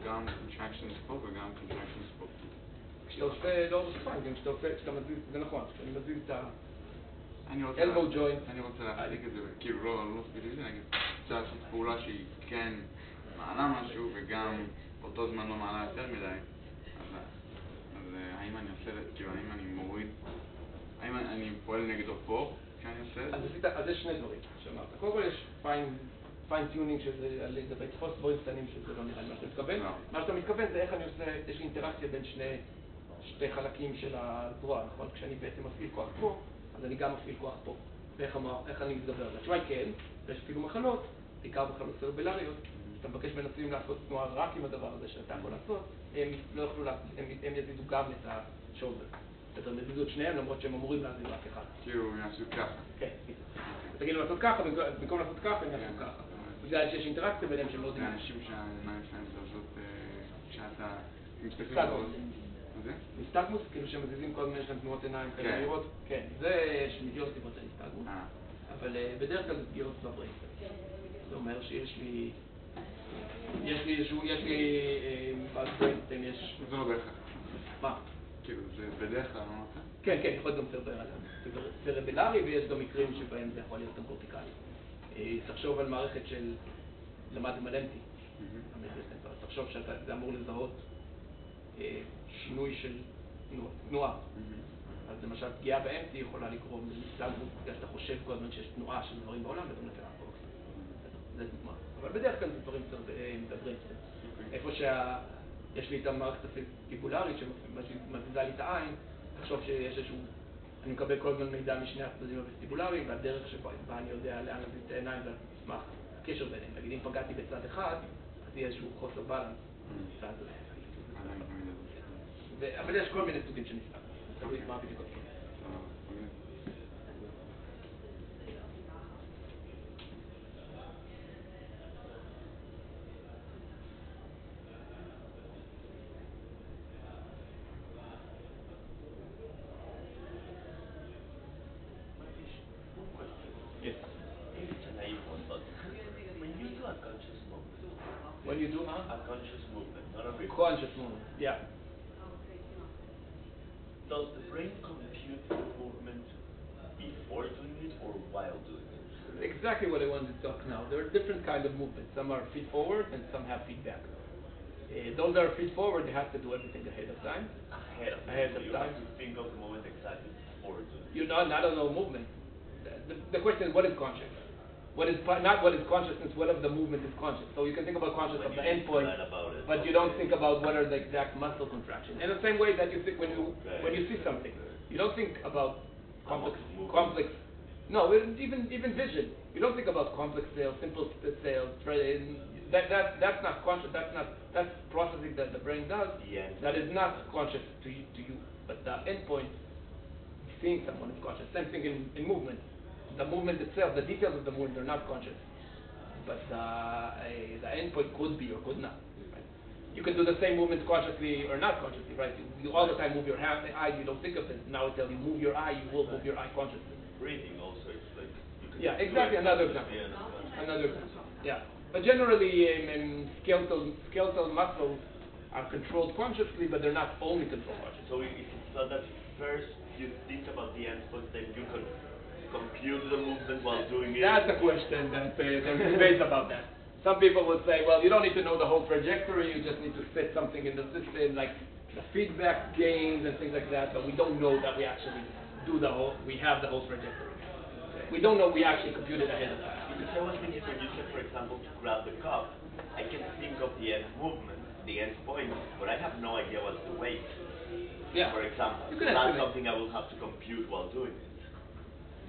גם contractions פה וגם contractions פה. כשאתה עושה, לא ספיים, כשאתה מזיז, זה נכון, כשאני מזיז את ה-elbow joint. אני רוצה להחליק את זה, כאילו לא בדיוק זה, נגיד, רוצה לעשות פעולה שהיא כן מעלה משהו וגם באותו זמן לא מעלה יותר מדי, אז האם אני עושה כאילו, האם אני מוריד, האם אני פועל נגדו פה, כשאני עושה את זה? אז יש שני דברים שאמרת. קודם כל יש פיין-טיונינג שזה לגבי תפוס דברים קטנים שזה לא נראה לי מה שאתה מתכוון. מה שאתה מתכוון זה איך אני עושה, יש לי אינטראקציה בין שתי חלקים של הזרוע, נכון? כשאני בעצם מפעיל כוח פה, אז אני גם מפעיל כוח פה. ואיך אני מתגבר על זה? התשובה היא כן, ויש אפילו מחלות, בעיקר מחלות סרבלריות, שאתה מבקש מנסים לעשות תנועה רק עם הדבר הזה שאתה יכול לעשות, הם לא יוכלו, הם יזיזו גם את השולדר. הם יזיזו את שניהם למרות שהם אמורים להזיז רק אחד. כאילו, הם יעשו ככה. כן, תגידו לעשות ככה, במקום לעשות ככה, הם יעשו ככה. בגלל שיש אינטראקציה ביניהם שהם לא יודעים. זה אנשים שהעיניים שלהם זזות כשאתה מסתכל סטגמוס. מה זה? נסטגמוס, כאילו שהם מזיזים כל מיני שלהם תנועות עיניים כאלה מהירות. כן, זה יש מיליון סיבות של נסטגמוס. אבל בדרך כלל זה פגיעות בברייק. זה אומר שיש לי בריינסטים, יש... זה לא בהכרח. מה? כאילו, זה בדרך כלל, לא נותן? כן, כן, יכול להיות גם סרבלרי, ויש גם מקרים שבהם זה יכול להיות גם קורטיקלי. תחשוב על מערכת של למדתם על אמפי. תחשוב שזה אמור לזהות שינוי של תנועה. אז למשל, פגיעה באמפי יכולה לגרום לסטגמוס, בגלל שאתה חושב כל הזמן שיש תנועה של דברים בעולם, ואתה מנסה לעקוב. זה דוגמה. אבל בדרך כלל זה דברים מדברים. איפה יש לי את המערכת הפיבולרית שמזיזה לי את העין, תחשוב שיש איזשהו, אני מקבל כל הזמן מידע משני הצדדים הווסטיבולריים, והדרך שבה אני יודע לאן להזיז את העיניים זה סמך הקשר ביניהם. נגיד, אם פגעתי בצד אחד, אז יהיה איזשהו חוסר בלנס. אבל יש כל מיני סוגים של נסתר. תלוי מה בדיוק עושים. When you do a conscious movement, not a reflex. conscious movement, yeah. Does the brain compute the movement before doing it or while doing it? Exactly what I wanted to talk now. There are different kinds of movements. Some are feed forward and some have feedback. Those that are feed forward, they have to do everything ahead of time. Ahead of time. You have to think of the movement exactly before doing it. You're not a no movement. The question is, what is conscious? Not what is consciousness, what of the movement is conscious. So you can think about conscious of the endpoint, but you don't think about what are the exact muscle contractions. In the same way that you think when you see something, you don't think about complex. No, even vision. You don't think about complex cells, simple cells. That's not conscious. That's processing that the brain does. That is not conscious to you. But the endpoint, seeing someone is conscious. Same thing in movement. The movement itself, the details of the movement are not conscious, but the endpoint could be or could not. Right? You can do the same movement consciously or not consciously, right? You all the time move your hand, eye, you don't think of it. Now I tell you move your eye, you will move your eye consciously. Breathing also, it's like yeah, exactly. Another example. Another example. Yeah, but generally, skeletal muscles are controlled consciously, but they're not only controlled consciously. So if it's not that first you think about the endpoint, then you can compute the movement while doing it? That's a question that there's debate about that. Some people would say, well, you don't need to know the whole trajectory, you just need to fit something in the system, like the feedback gains and things like that, but we don't know that we actually we have the whole trajectory. We don't know we actually computed ahead of time. Because I was thinking when you said, for example, to grab the cup, I can think of the end movement, the end point, but I have no idea what's the weight. Yeah. For example, you can that's something I will have to compute while doing it.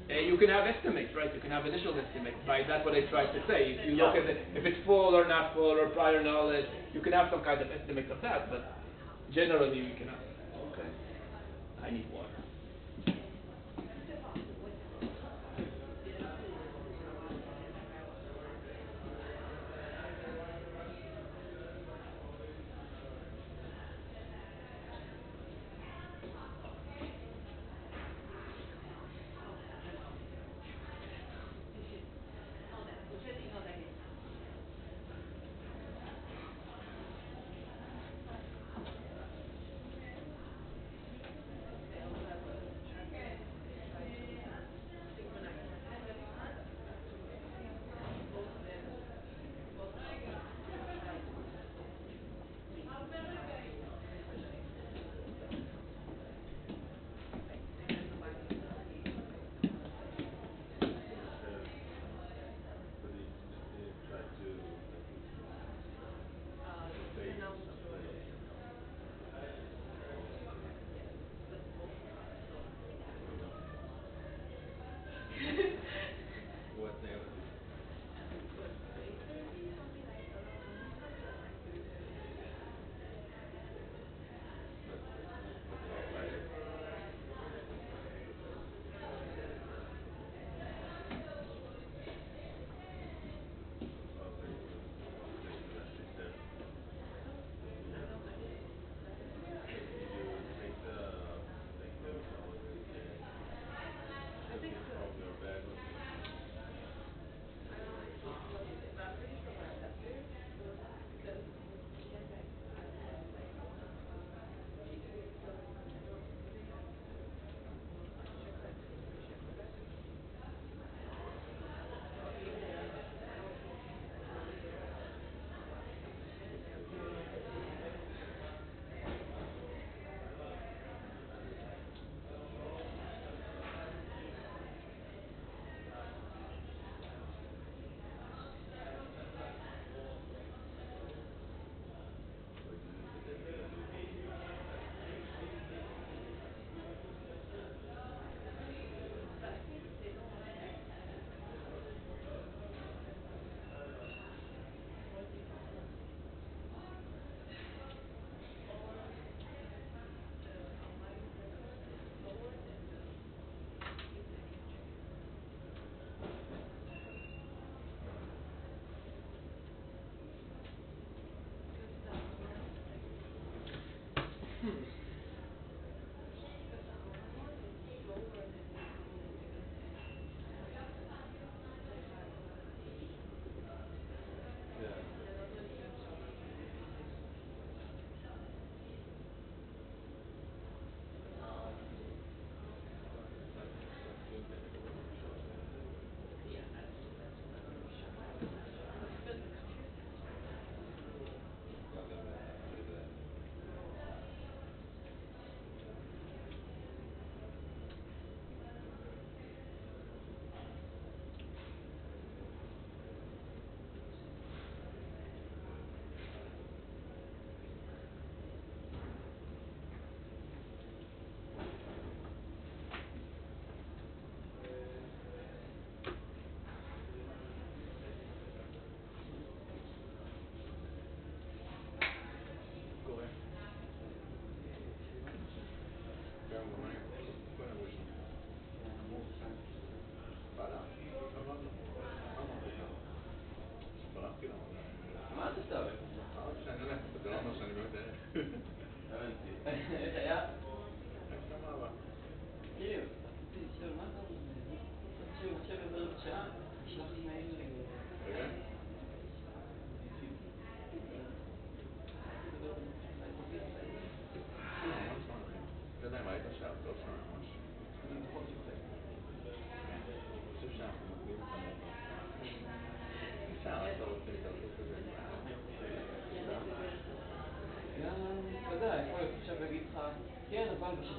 You can have estimates, right? You can have initial estimates. That's what I tried to say. If you look at it, if it's full or not full or prior knowledge, you can have some kind of estimate of that, but generally you cannot. Okay. I need water.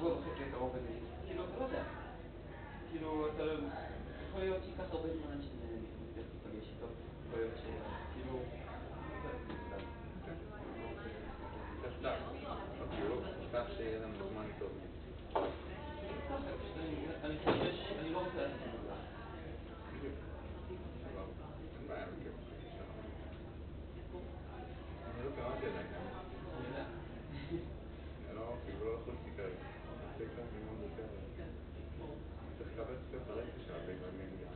שבוע וחצי את הרובד הזה. כאילו, אתה לא יודע. כאילו, אתה יכול להיות שייקח הרבה זמן שנצטרך להיפגש איתו. יכול להיות שכאילו... כך שיהיה לנו זמן טוב. אני חושש, אני לא רוצה לעשות את זה. אין בעיה, בכיף. אני לא קראתי עדיין. אני יודע. כאילו לא לחוץ לי כרגע. זה קצת מימון יותר. צריך לקבל קצת הרקע של הבגרמים גם.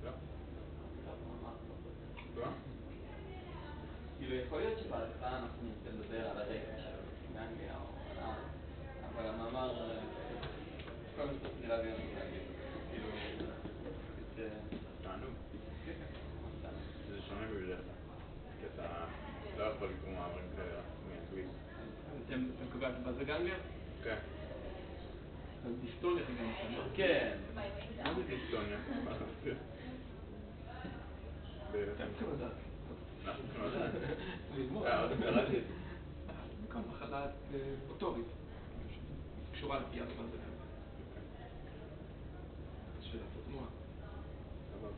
לא? לא? כאילו, יכול להיות שבהתחלה אנחנו נרצה לדבר על הרקע של אנגליה או על הארץ, אבל המאמר, כל מה שצריך להבין אני להגיד. כאילו, תענוג. זה שונה בדרך כלל. כי אתה לא יכול לקרוא מאמרים כאלה מאנגלית. אתם קבעתם בזה באנגליה? כן. אז דיסטוניה זה גם שונה. כן. מה זה דיסטוניה? אתם צריכים לדעת. אנחנו צריכים לדעת. ללמוד. קראתי את זה. כל מחלה מוטורית. קשורה לפגיעה בזה. של התנועה. סבבה.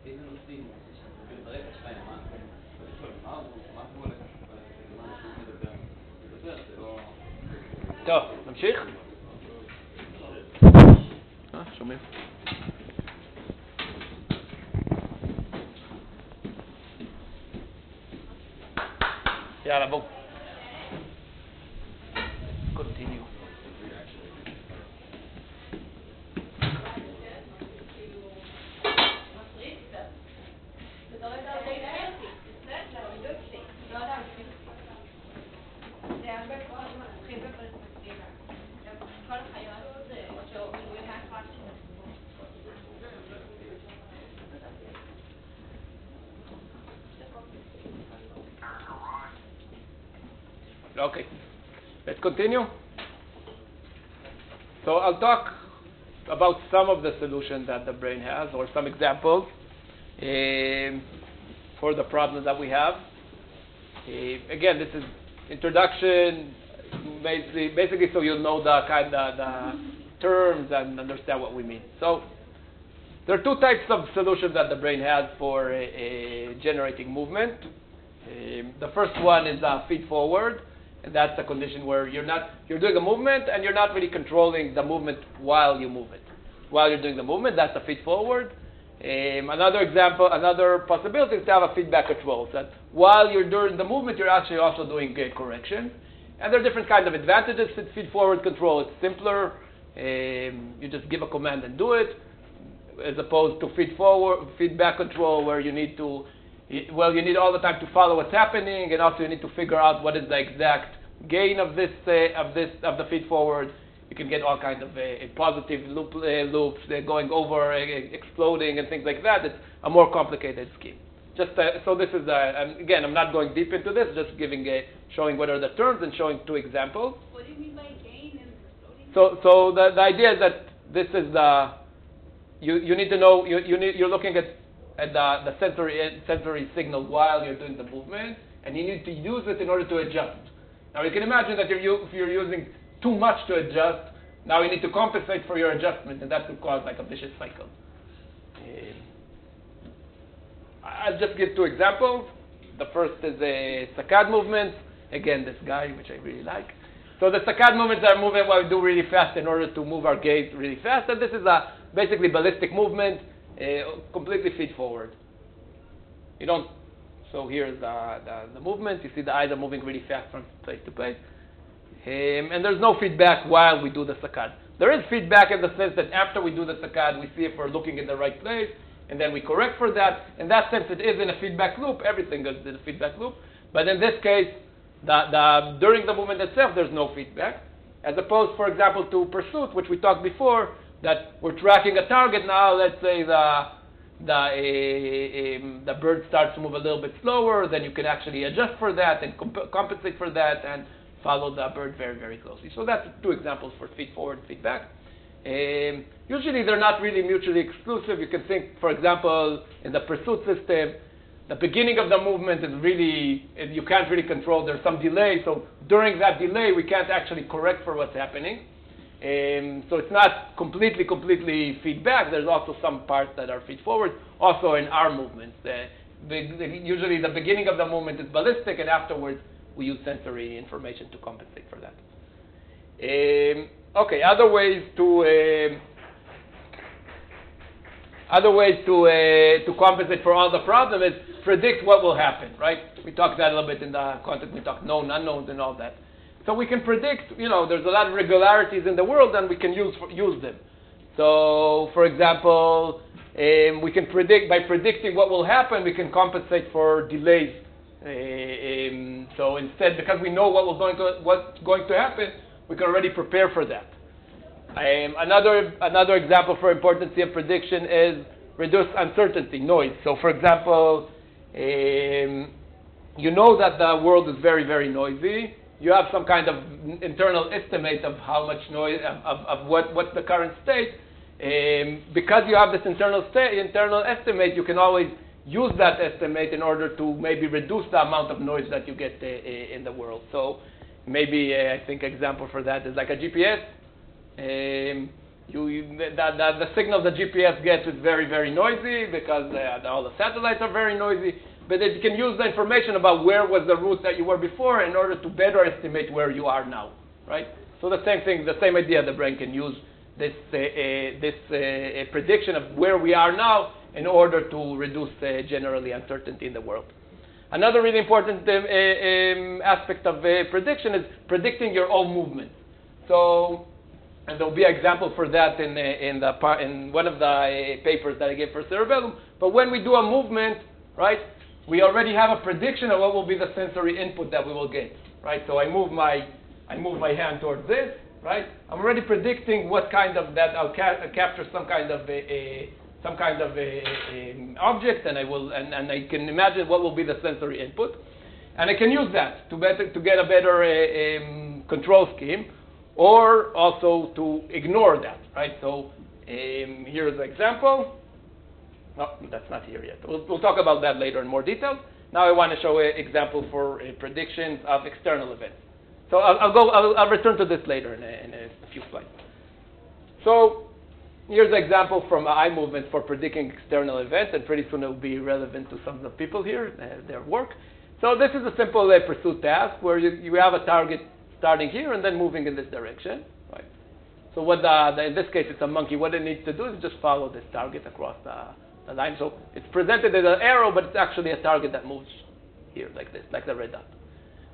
איזה נושאים את הרקע שלך מה הוא הולך מה אנחנו מדבר זה לא... טוב, נמשיך? שומעים? יאללה, בואו. Continue. Okay, let's continue. So I'll talk about some of the solutions that the brain has, or some examples for the problems that we have. Again, this is introduction, basically so you'll know the terms and understand what we mean. So there are two types of solutions that the brain has for generating movement. The first one is feed forward. And that's a condition where you're doing a movement and you're not really controlling the movement while you move it. While you're doing the movement, that's a feed forward. Another possibility is to have a feedback control. That while you're doing the movement, you're actually also doing correction. And there are different kinds of advantages to feed forward control. It's simpler. You just give a command and do it, as opposed to feedback control, where you need to. Well, you need all the time to follow what's happening, and also you need to figure out what is the exact gain of the feed forward. You can get all kinds of positive loops going over, exploding, and things like that. It's a more complicated scheme. Just so this is again, I'm not going deep into this. Just showing what are the terms and showing two examples. What do you mean by gain and exploding? So the idea is that this is you need to know you're looking at the sensory signal while you're doing the movement, and you need to use it in order to adjust. Now you can imagine that if you're using too much to adjust, now you need to compensate for your adjustment, and that could cause like a vicious cycle. I'll just give two examples. The first is a saccade movement. Again, this guy, which I really like. So the saccade movements are moving what we do really fast in order to move our gaze really fast, and this is a basically ballistic movement. Completely feed forward. You don't. So here's the movement. You see the eyes are moving really fast from place to place, and there's no feedback while we do the saccade. There is feedback in the sense that after we do the saccade, we see if we're looking in the right place, and then we correct for that. In that sense, it is in a feedback loop. Everything is in a feedback loop. But in this case, during the movement itself, there's no feedback, as opposed, for example, to pursuit, which we talked before. That we're tracking a target now. Let's say the bird starts to move a little bit slower. Then you can actually adjust for that and compensate for that and follow the bird very, very closely. So that's two examples for feed forward and feedback. Usually they're not really mutually exclusive. You can think, for example, in the pursuit system, the beginning of the movement is really, you can't really control. There's some delay, so during that delay, we can't actually correct for what's happening. So it's not completely feedback. There's also some parts that are feed forward. Also in our movements, usually the beginning of the movement is ballistic, and afterwards we use sensory information to compensate for that. Okay, other ways to compensate for all the problem is predict what will happen, right? We talked that a little bit in the context. We talked known, unknowns, and all that. So we can predict, there's a lot of regularities in the world, and we can use them. So, for example, we can predict, by predicting what will happen, we can compensate for delays. So instead, because we know what's going to happen, we can already prepare for that. Another example for importance of prediction is reduce uncertainty, noise. So, for example, you know that the world is very, very noisy. You have some kind of internal estimate of how much noise, of what's the current state. Because you have this internal estimate, you can always use that estimate in order to maybe reduce the amount of noise that you get in the world. So maybe I think example for that is like a GPS. The signal the GPS gets is very, very noisy because all the satellites are very noisy. But you can use the information about where was the route that you were before in order to better estimate where you are now, right? So the same thing, the same idea, the brain can use this prediction of where we are now in order to reduce generally uncertainty in the world. Another really important aspect of prediction is predicting your own movement. So, and there'll be an example for that in one of the papers that I gave for cerebellum. But when we do a movement, right, we already have a prediction of what will be the sensory input that we will get, right? So I move my hand towards this, right? I'm already predicting what kind of that I'll capture some kind of object, and I can imagine what will be the sensory input, and I can use that to get a better control scheme, or also to ignore that, right? So here's an example. No, that's not here yet. We'll talk about that later in more detail. Now I want to show an example for predictions of external events. So I'll return to this later in a few slides. So here's an example from eye movement for predicting external events, and pretty soon it will be relevant to some of the people here, their work. So this is a simple pursuit task where you have a target starting here and then moving in this direction, right? So what in this case it's a monkey. What it needs to do is just follow this target across the line. So it's presented as an arrow, but it's actually a target that moves here like this, like the red dot.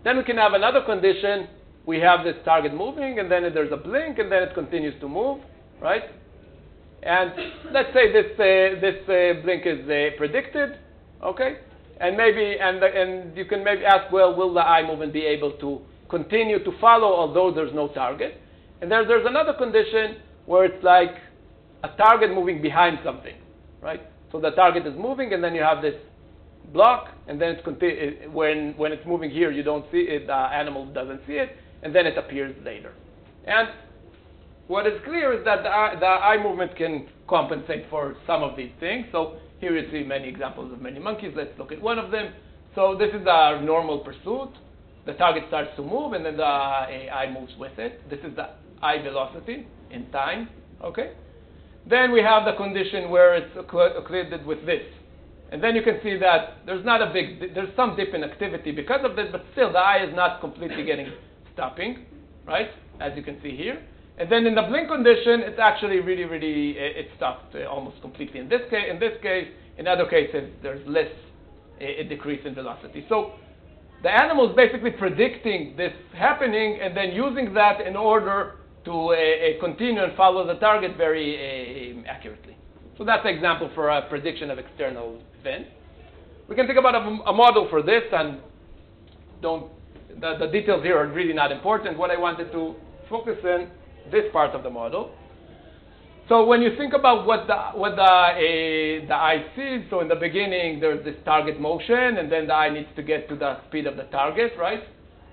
Then we can have another condition. We have this target moving, and then there's a blink, and then it continues to move, right? And let's say this blink is predicted, okay? And you can maybe ask, well, will the eye movement be able to continue to follow although there's no target? And there's another condition where it's like a target moving behind something, right? So the target is moving, and then you have this block, and then when it's moving here, you don't see it, the animal doesn't see it, and then it appears later. And what is clear is that the eye movement can compensate for some of these things. So here you see many examples of many monkeys. Let's look at one of them. So this is a normal pursuit. The target starts to move, and then the eye moves with it. This is the eye velocity in time, okay? Then we have the condition where it's occluded with this. And then you can see that there's some dip in activity because of this, but still the eye is not completely stopping, right? As you can see here. And then in the blink condition, it's actually really, it stopped almost completely in this case. In other cases, there's less a decrease in velocity. So the animal is basically predicting this happening and then using that in order to continue and follow the target very accurately. So that's an example for a prediction of external events. We can think about a model for this, and the details here are really not important. What I wanted to focus in this part of the model. So when you think about what the eye sees, so in the beginning there's this target motion, and then the eye needs to get to the speed of the target, right?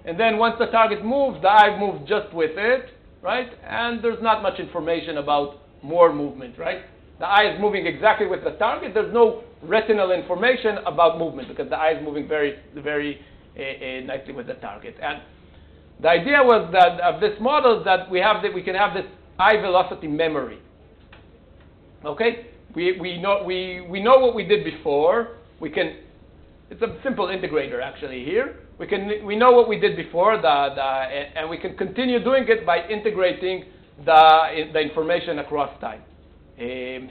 And then once the target moves, the eye moves just with it, right? And there's not much information about more movement, right? the eye is moving exactly with the target. There's no retinal information about movement because the eye is moving very, very nicely with the target. And the idea was that of this model is that we can have this eye velocity memory. Okay, we know what we did before. It's a simple integrator actually here. We know what we did before, and we can continue doing it by integrating the information across time.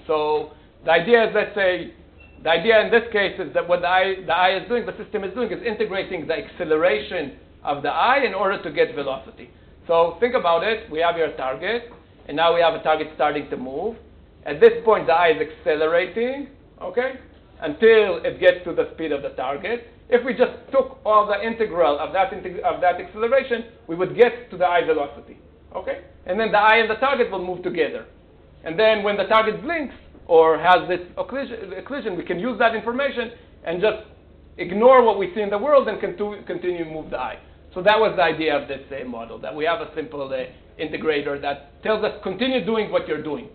So the idea is, let's say, the idea in this case is that what the eye is doing, the system is doing, is integrating the acceleration of the eye in order to get velocity. So think about it. We have your target, and now we have a target starting to move. At this point, the eye is accelerating, okay, until it gets to the speed of the target. If we just took all the integral of that acceleration, we would get to the eye velocity, okay? And then the eye and the target will move together. And then when the target blinks or has this occlusion, we can use that information and just ignore what we see in the world and continue to move the eye. So that was the idea of this model, that we have a simple integrator that tells us continue doing what you're doing.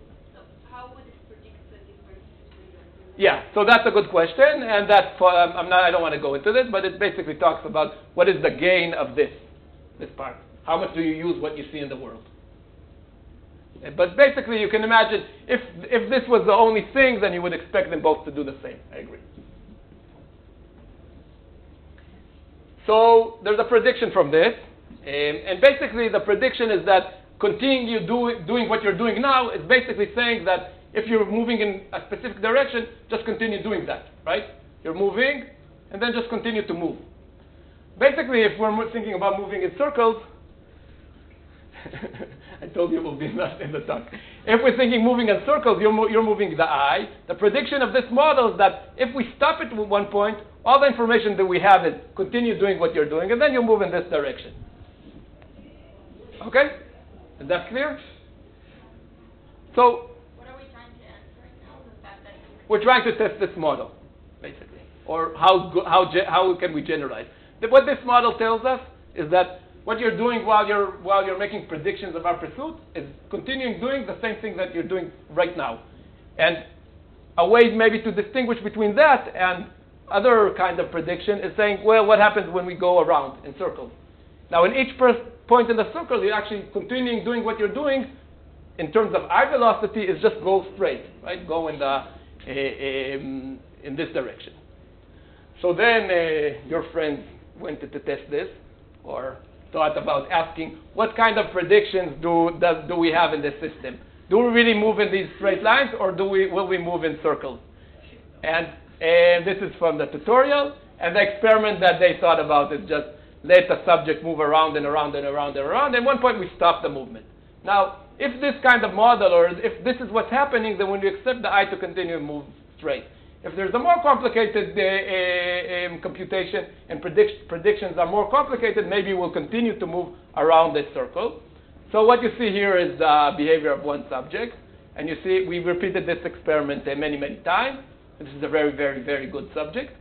Yeah, so that's a good question, and that's I don't want to go into this, but it basically talks about what is the gain of this part. How much do you use what you see in the world? But basically, you can imagine if this was the only thing, then you would expect them both to do the same. I agree. So there's a prediction from this, and basically the prediction is that continue doing what you're doing now is basically saying that if you're moving in a specific direction, just continue doing that, right? You're moving, and then just continue to move. Basically, if we're thinking about moving in circles, I told you it will be in the talk. If we're thinking moving in circles, you're moving the eye. The prediction of this model is that if we stop it at one point, all the information that we have is continue doing what you're doing, and then you move in this direction. Okay? Is that clear? So, we're trying to test this model, basically, or how can we generalize? What this model tells us is that what you're doing while you're making predictions of our pursuit is continuing doing the same thing that you're doing right now, and a way maybe to distinguish between that and other kind of prediction is saying, well, what happens when we go around in circles? Now, in each point in the circle, you're actually continuing doing what you're doing. In terms of eye velocity, is just go straight, right? Go in this direction. So then your friends went to test this, or thought about asking, what kind of predictions do we have in this system? Do we really move in these straight lines, or will we move in circles? And this is from the tutorial, and the experiment that they thought about is just let the subject move around and around and around and around. At one point, we stop the movement. Now, if this kind of model, or if this is what's happening, then when you accept the eye to continue to move straight. If there's a more complicated computation and predictions are more complicated, maybe we'll continue to move around this circle. So what you see here is the behavior of one subject. And you see we've repeated this experiment many, many times. This is a very, very, very good subject.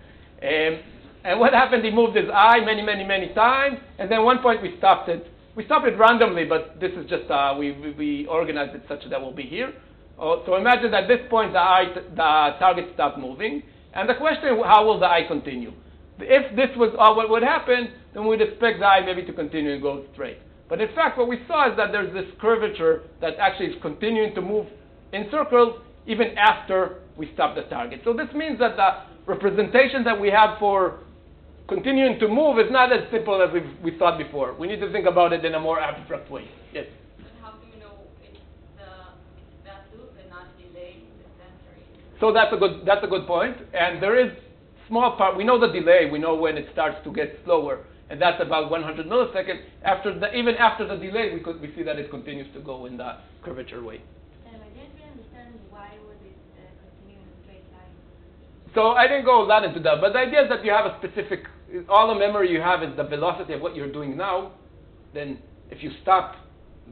And what happened, he moved his eye many, many, many times. And then at one point we stopped it. We stopped it randomly, but this is just, we organized it such that we'll be here. So imagine at this point the target stopped moving. And the question, how will the eye continue? If this was what would happen, then we'd expect the eye maybe to continue and go straight. But in fact, what we saw is that there's this curvature that actually is continuing to move in circles even after we stop the target. So this means that the representation that we have for continuing to move is not as simple as we thought before. We need to think about it in a more abstract way. Yes? But how do you know it's that loop and not delay the sensory? So that's a good point. And there is small part. We know the delay. We know when it starts to get slower. And that's about 100 milliseconds. Even after the delay, we see that it continues to go in the curvature way. I didn't really understand why would it continue in a straight line. So I didn't go a lot into that, but the idea is that you have a specific, all the memory you have is the velocity of what you're doing now. Then if you stop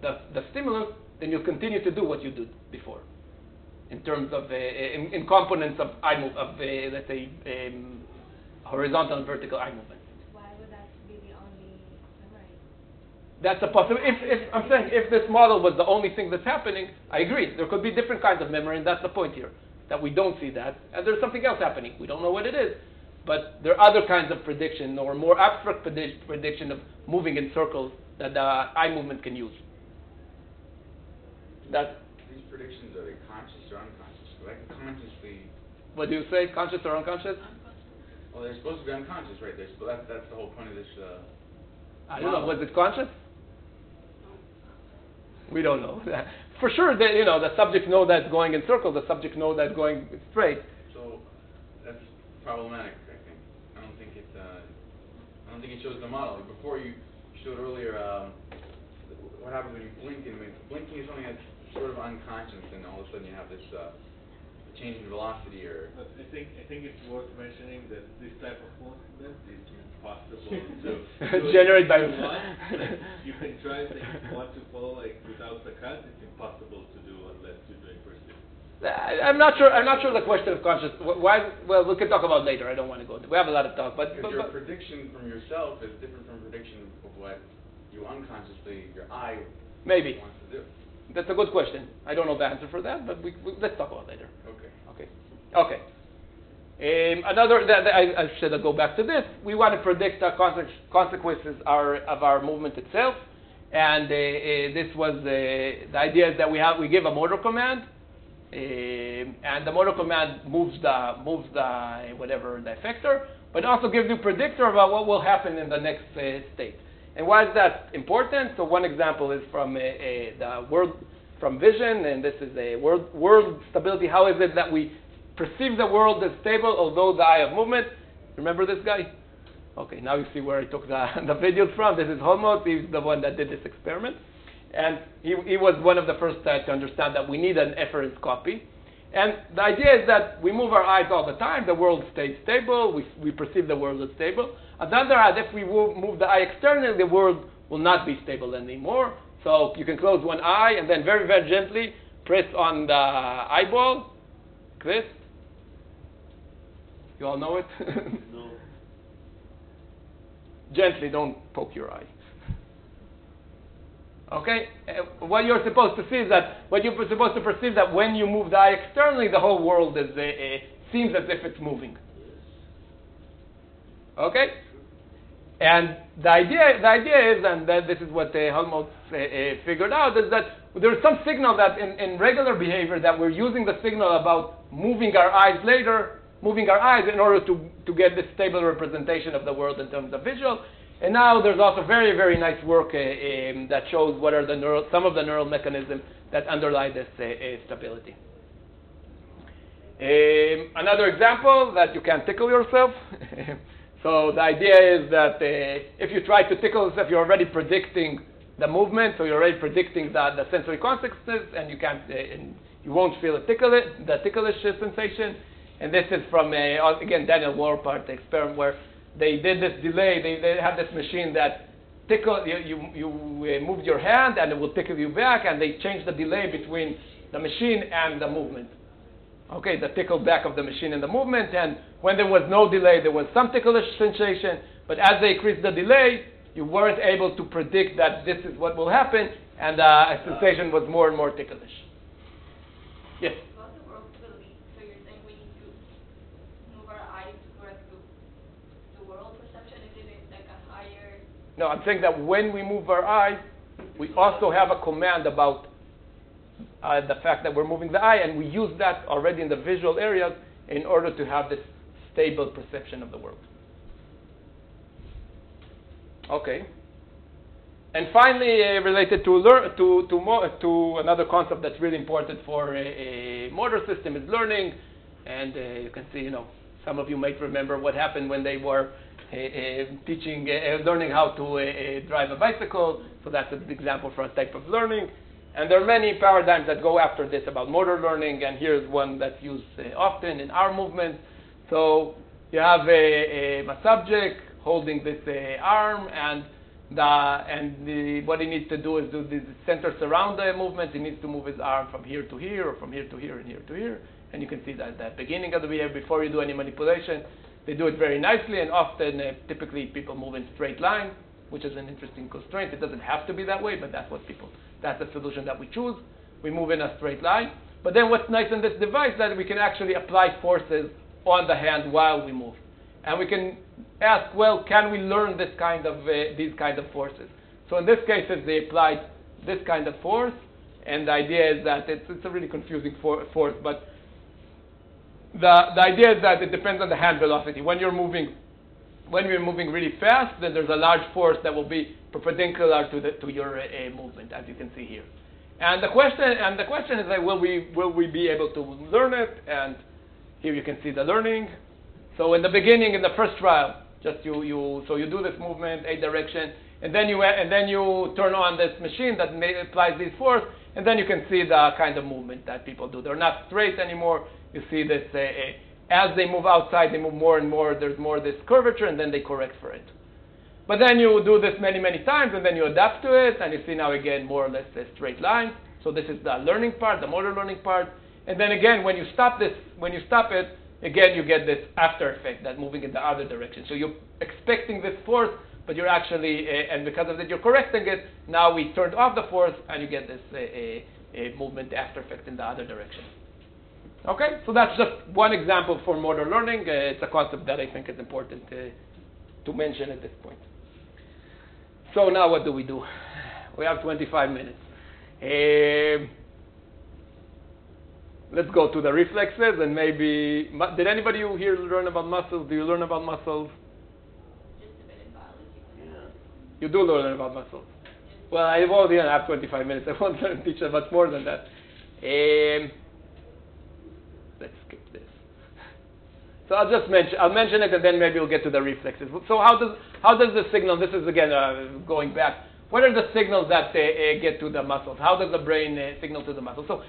the stimulus, then you'll continue to do what you did before. In terms of, in components of eye let's say, horizontal and vertical eye movement. Why would that be the only memory? That's a possibility. If I'm saying if this model was the only thing that's happening, I agree. There could be different kinds of memory, and that's the point here, that we don't see that, and there's something else happening. We don't know what it is, but there are other kinds of prediction or more abstract prediction of moving in circles that the eye movement can use. That. These predictions, are they conscious or unconscious? Like consciously. What do you say? Conscious or unconscious? Well, they're supposed to be unconscious, right? That's the whole point of this. I don't know. Was it conscious? We don't know. For sure, the subjects know that's going in circles. The subjects know that's going straight. So that's problematic, I think. I don't think it shows the model. Before you showed earlier what happens when you blink. And blinking is something that's sort of unconscious, and all of a sudden you have this change in velocity. But I think it's worth mentioning that this type of movement is impossible to generate by yourself. You can try if you want to follow without the cut. It's impossible to do unless you're doing persistence. I'm not sure the question of conscious. Why? Well, we can talk about it later. I don't want to go into. We have a lot of talk, but your prediction from yourself is different from prediction of what you unconsciously your eye maybe wants to do. That's a good question. I don't know the answer for that, but let's talk about it later. Okay. I should go back to this. We want to predict the consequences of our movement itself, and this was the idea is that we give a motor command, and the motor command moves the whatever the effector, but also gives you predictor about what will happen in the next state. And why is that important? So one example is from the world from vision, and this is a world stability. How is it that we perceive the world as stable, although the eye of movement? Remember this guy? Okay, now you see where I took the videos from. This is Helmut. He's the one that did this experiment. And he was one of the first to understand that we need an efference copy. And the idea is that we move our eyes all the time. The world stays stable. We perceive the world as stable. On the other hand, if we move the eye externally, the world will not be stable anymore. So you can close one eye and then very, very gently press on the eyeball. Chris? You all know it? No. Gently, don't poke your eye. Okay? What you're supposed to see is that, what you're supposed to perceive that when you move the eye externally, the whole world is seems as if it's moving. Okay? And the idea is, and this is what Helmut figured out, is that there's some signal that in regular behavior that we're using the signal about moving our eyes in order to get this stable representation of the world in terms of visual. And now there's also very, very nice work that shows what are some of the neural mechanisms that underlie this stability. Another example that you can tickle yourself. So the idea is that if you try to tickle yourself, you're already predicting the movement, so you're already predicting the sensory consequences, and you can't, you won't feel the ticklish sensation. And this is from again Daniel Warpart experiment where they did this delay. They had this machine that tickle you moved your hand and it will tickle you back, and they changed the delay between the machine and the movement. Okay, the tickle back of the machine and the movement, and when there was no delay, there was some ticklish sensation, but as they increased the delay, you weren't able to predict that this is what will happen, and a sensation was more and more ticklish. Yes? About the world stability, so you're saying we need to move our eyes to correct the world perception? Is it like a higher... No, I'm saying that when we move our eyes, we also have a command about the fact that we're moving the eye, and we use that already in the visual areas in order to have this stable perception of the world. Okay. And finally, related to another concept that's really important for a motor system is learning. And you can see, some of you might remember what happened when they were learning how to drive a bicycle. So that's an example for a type of learning. And there are many paradigms that go after this about motor learning, and here's one that's used often in our movement. So you have a subject holding this arm, and what he needs to do is do the center surround the movement. He needs to move his arm from here to here, or from here to here, and here to here. And you can see that at the beginning of the behavior, before you do any manipulation, they do it very nicely, and often, typically, people move in straight line. which is an interesting constraint. It doesn't have to be that way, but that's the solution that we choose. We move in a straight line. But then what's nice in this device is that we can actually apply forces on the hand while we move. And we can ask, well, can we learn these kind of forces? So in this case, they applied this kind of force, and the idea is that it's a really confusing force, but the idea is that it depends on the hand velocity. When you're moving really fast, then there's a large force that will be perpendicular to your movement, as you can see here. And the question is, like, will we be able to learn it? And here you can see the learning. So in the beginning, in the first trial, so you do this movement, a direction, and then you turn on this machine that applies this force, and then you can see the kind of movement that people do. They're not straight anymore. You see this as they move outside, they move more and more. There's more this curvature, and then they correct for it. But then you do this many, many times, and then you adapt to it, and you see now again more or less a straight line. So this is the learning part, the motor learning part. And then again, when you stop it, again you get this after effect, that moving in the other direction. So you're expecting this force, but you're actually, and because of that you're correcting it, now we turned off the force, and you get this a movement after effect in the other direction. Okay, so that's just one example for motor learning. It's a concept that I think is important to mention at this point. So now what do? We have 25 minutes. Let's go to the reflexes, and maybe, did anybody here learn about muscles? Do you learn about muscles? Just a bit in biology. Yeah. You do learn about muscles. Well, I only have 25 minutes. I won't teach you much more than that. Let's skip this. So I'll mention it, and then maybe we'll get to the reflexes. So how does the signal? This is again going back. What are the signals that get to the muscles? How does the brain signal to the muscles? So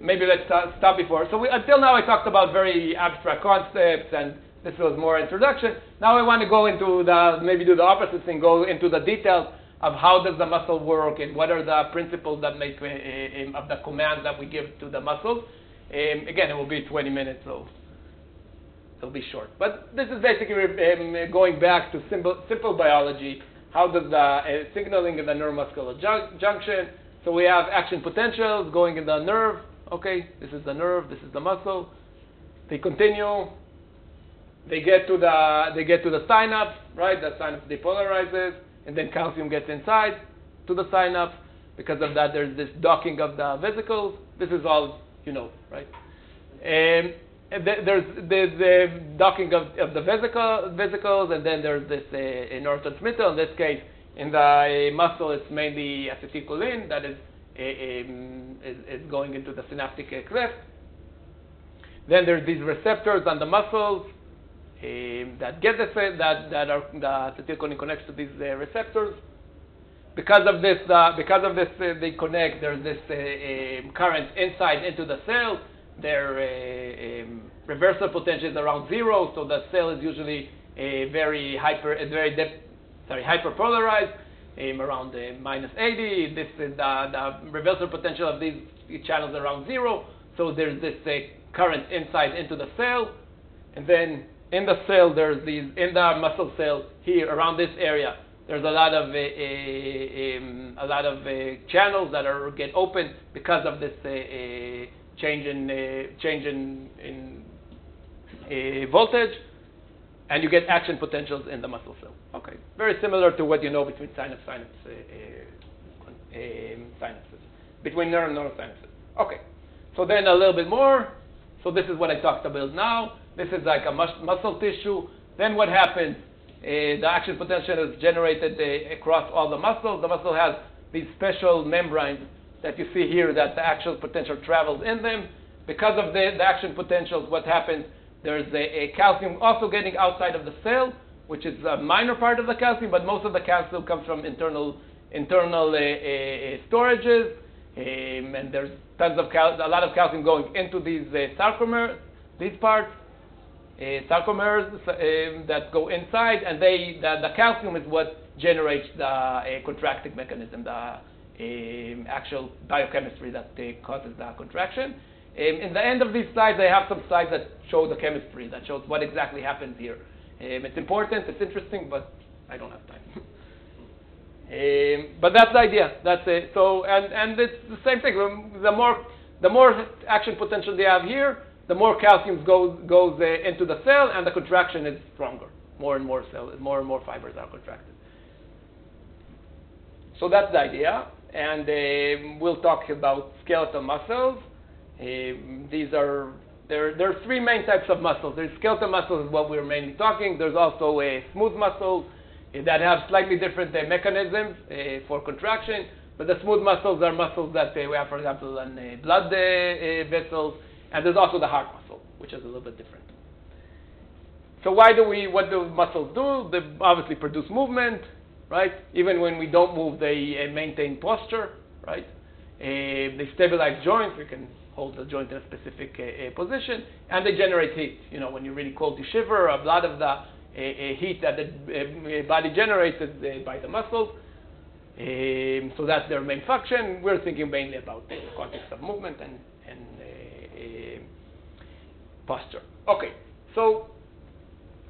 maybe let's stop before. So until now I talked about very abstract concepts, and this was more introduction. Now I want to go into maybe do the opposite thing, go into the details of how does the muscle work, and what are the principles that make of the commands that we give to the muscles. Again, it will be 20 minutes, so it'll be short. But this is basically going back to simple biology. How does the signaling in the neuromuscular junction? So we have action potentials going in the nerve. Okay, this is the nerve. This is the muscle. They continue. They get to the synapse, right? The synapse depolarizes, and then calcium gets inside to the synapse. Because of that, there's this docking of the vesicles. This is all right? And there's the docking of the vesicles, and then there's this neurotransmitter. In this case, in the muscle, it's mainly acetylcholine that is going into the synaptic cleft. Then there's these receptors on the muscles that get the acetylcholine connects to these receptors. Because of this, they connect. There's this current inside into the cell. Their reversal potential is around 0, so the cell is usually very hyperpolarized, around -80. This is the reversal potential of these channels around 0. So there's this current inside into the cell, and then in the cell in the muscle cell here around this area. There's a lot of channels that get open because of this change in voltage, and you get action potentials in the muscle cell. Okay, very similar to what you know between synapses, between neural and neurosynapses. Okay, so then a little bit more. So this is what I talked about now. This is like a muscle tissue. Then what happens? The action potential is generated across all the muscles. The muscle has these special membranes that you see here that the actual potential travels in them. Because of the action potentials, what happens? There's a calcium also getting outside of the cell, which is a minor part of the calcium, but most of the calcium comes from internal storages, and there's a lot of calcium going into these sarcomeres, these parts. Sarcomeres that go inside, and the calcium is what generates the contracting mechanism, the actual biochemistry that causes the contraction. In the end of these slides, I have some slides that show the chemistry, that shows what exactly happens here. It's important, it's interesting, but I don't have time. But that's the idea. That's it. So, and it's the same thing. The more action potential they have here, the more calcium goes into the cell, and the contraction is stronger. More and more fibers are contracted. So that's the idea. And we'll talk about skeletal muscles. There are three main types of muscles. There's skeletal muscles, is what we're mainly talking. There's also smooth muscles that have slightly different mechanisms for contraction. But the smooth muscles are muscles that we have, for example, in blood vessels. And there's also the heart muscle, which is a little bit different. So what do muscles do? They obviously produce movement, right? Even when we don't move, they maintain posture, right? They stabilize joints. You can hold the joint in a specific position, and they generate heat. You know, when you're really cold, you shiver. A lot of the heat that the body generates is by the muscles. So that's their main function. We're thinking mainly about the context of movement and posture. Okay, so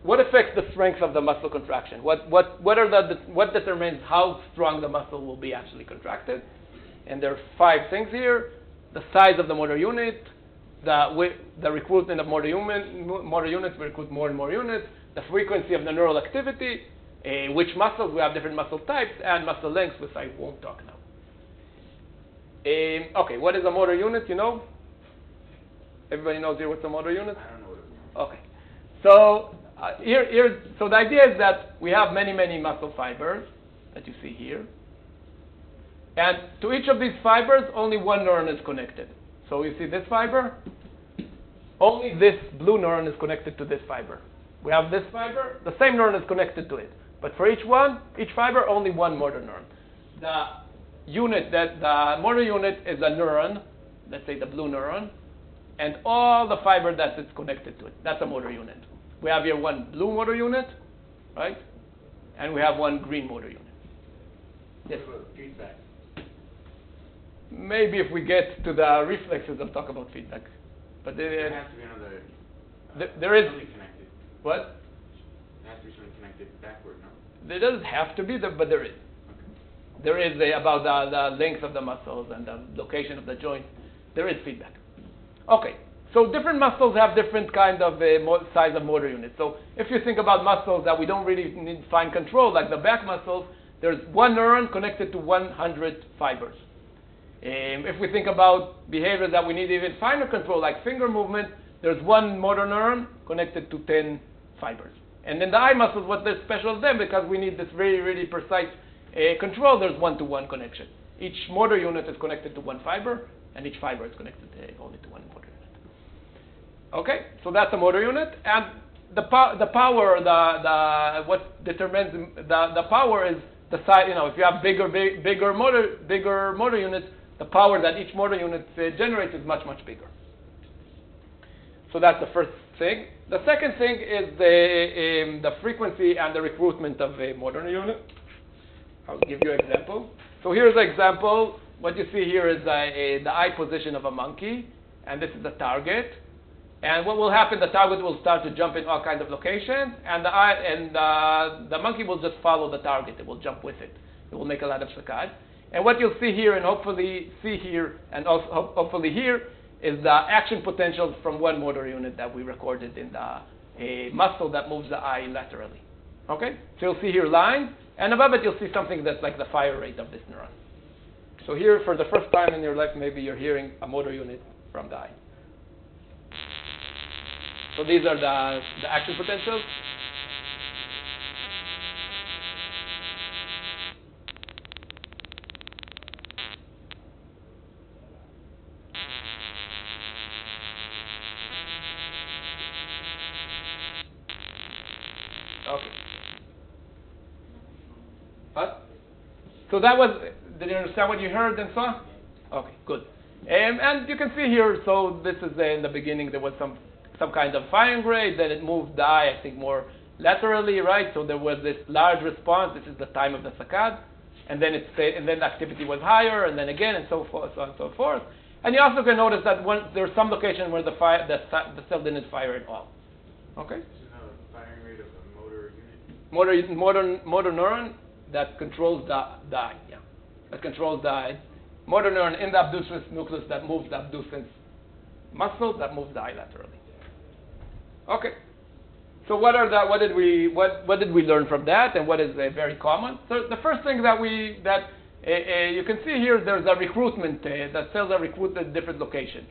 what affects the strength of the muscle contraction? What determines how strong the muscle will be actually contracted? And there are 5 things here: the size of the motor unit, the recruitment of motor units, we recruit more and more units, the frequency of the neural activity, which muscles, we have different muscle types, and muscle lengths, which I won't talk now. Okay, what is a motor unit, you know? Everybody knows here what's a motor unit? I don't know what it means. Okay. So so the idea is that we have many, many muscle fibers that you see here. And to each of these fibers, only one neuron is connected. So you see this fiber? Only this blue neuron is connected to this fiber. We have this fiber, the same neuron is connected to it. But for each fiber, only one motor neuron. The motor unit is a neuron, let's say the blue neuron, and all the fiber that is connected to it. That's a motor unit. We have here one blue motor unit, right? And we have one green motor unit. Yes? Feedback. Maybe if we get to the reflexes, I'll talk about feedback. But There has to be another. there is Something connected. what? There has to be something connected backward, no? There doesn't have to be, but there is. Okay. There is about the length of the muscles and the location of the joint. There is feedback. Okay, so different muscles have different kind of size of motor units. So if you think about muscles that we don't really need fine control, like the back muscles, there's one neuron connected to 100 fibers. If we think about behaviors that we need even finer control, like finger movement, there's one motor neuron connected to 10 fibers. And then the eye muscles, what they're special of them, because we need this very, really precise control, there's one-to-one connection. Each motor unit is connected to one fiber, and each fiber is connected only to one motor unit. Okay, so that's a motor unit, and the power, what determines the power is the size. You know, if you have bigger motor units, the power that each motor unit generates is much, much bigger. So that's the first thing. The second thing is the frequency and the recruitment of a motor unit. I'll give you an example. So here's an example. What you see here is the eye position of a monkey, and this is the target. And what will happen? The target will start to jump in all kinds of locations, and the monkey will just follow the target. It will jump with it. It will make a lot of saccade. And what you'll see here, and hopefully see here, and also hopefully here, is the action potential from one motor unit that we recorded in the muscle that moves the eye laterally. Okay? So you'll see here lines, and above it you'll see something that's like the fire rate of this neuron. So here, for the first time in your life, maybe you're hearing a motor unit from the eye. So these are the action potentials. Okay. What? So that was, did you understand what you heard and saw? Okay, good. And you can see here, so this is in the beginning, there was some kind of firing rate, then it moved the eye, I think, more laterally, right? So there was this large response, this is the time of the saccade, and then it stayed, and then the activity was higher, and then again, and so forth, so on and so forth. And you also can notice that there's some location where the cell didn't fire at all. Okay? This is not a firing rate of a motor unit? Motor neuron, that controls the eye. Yeah, that controls the eye. Motor neuron in the abducens nucleus that moves the abducens muscle that moves the eye laterally. Okay. So what did we learn from that, and what is very common? So the first thing that you can see here, there's a recruitment that cells are recruited at different locations.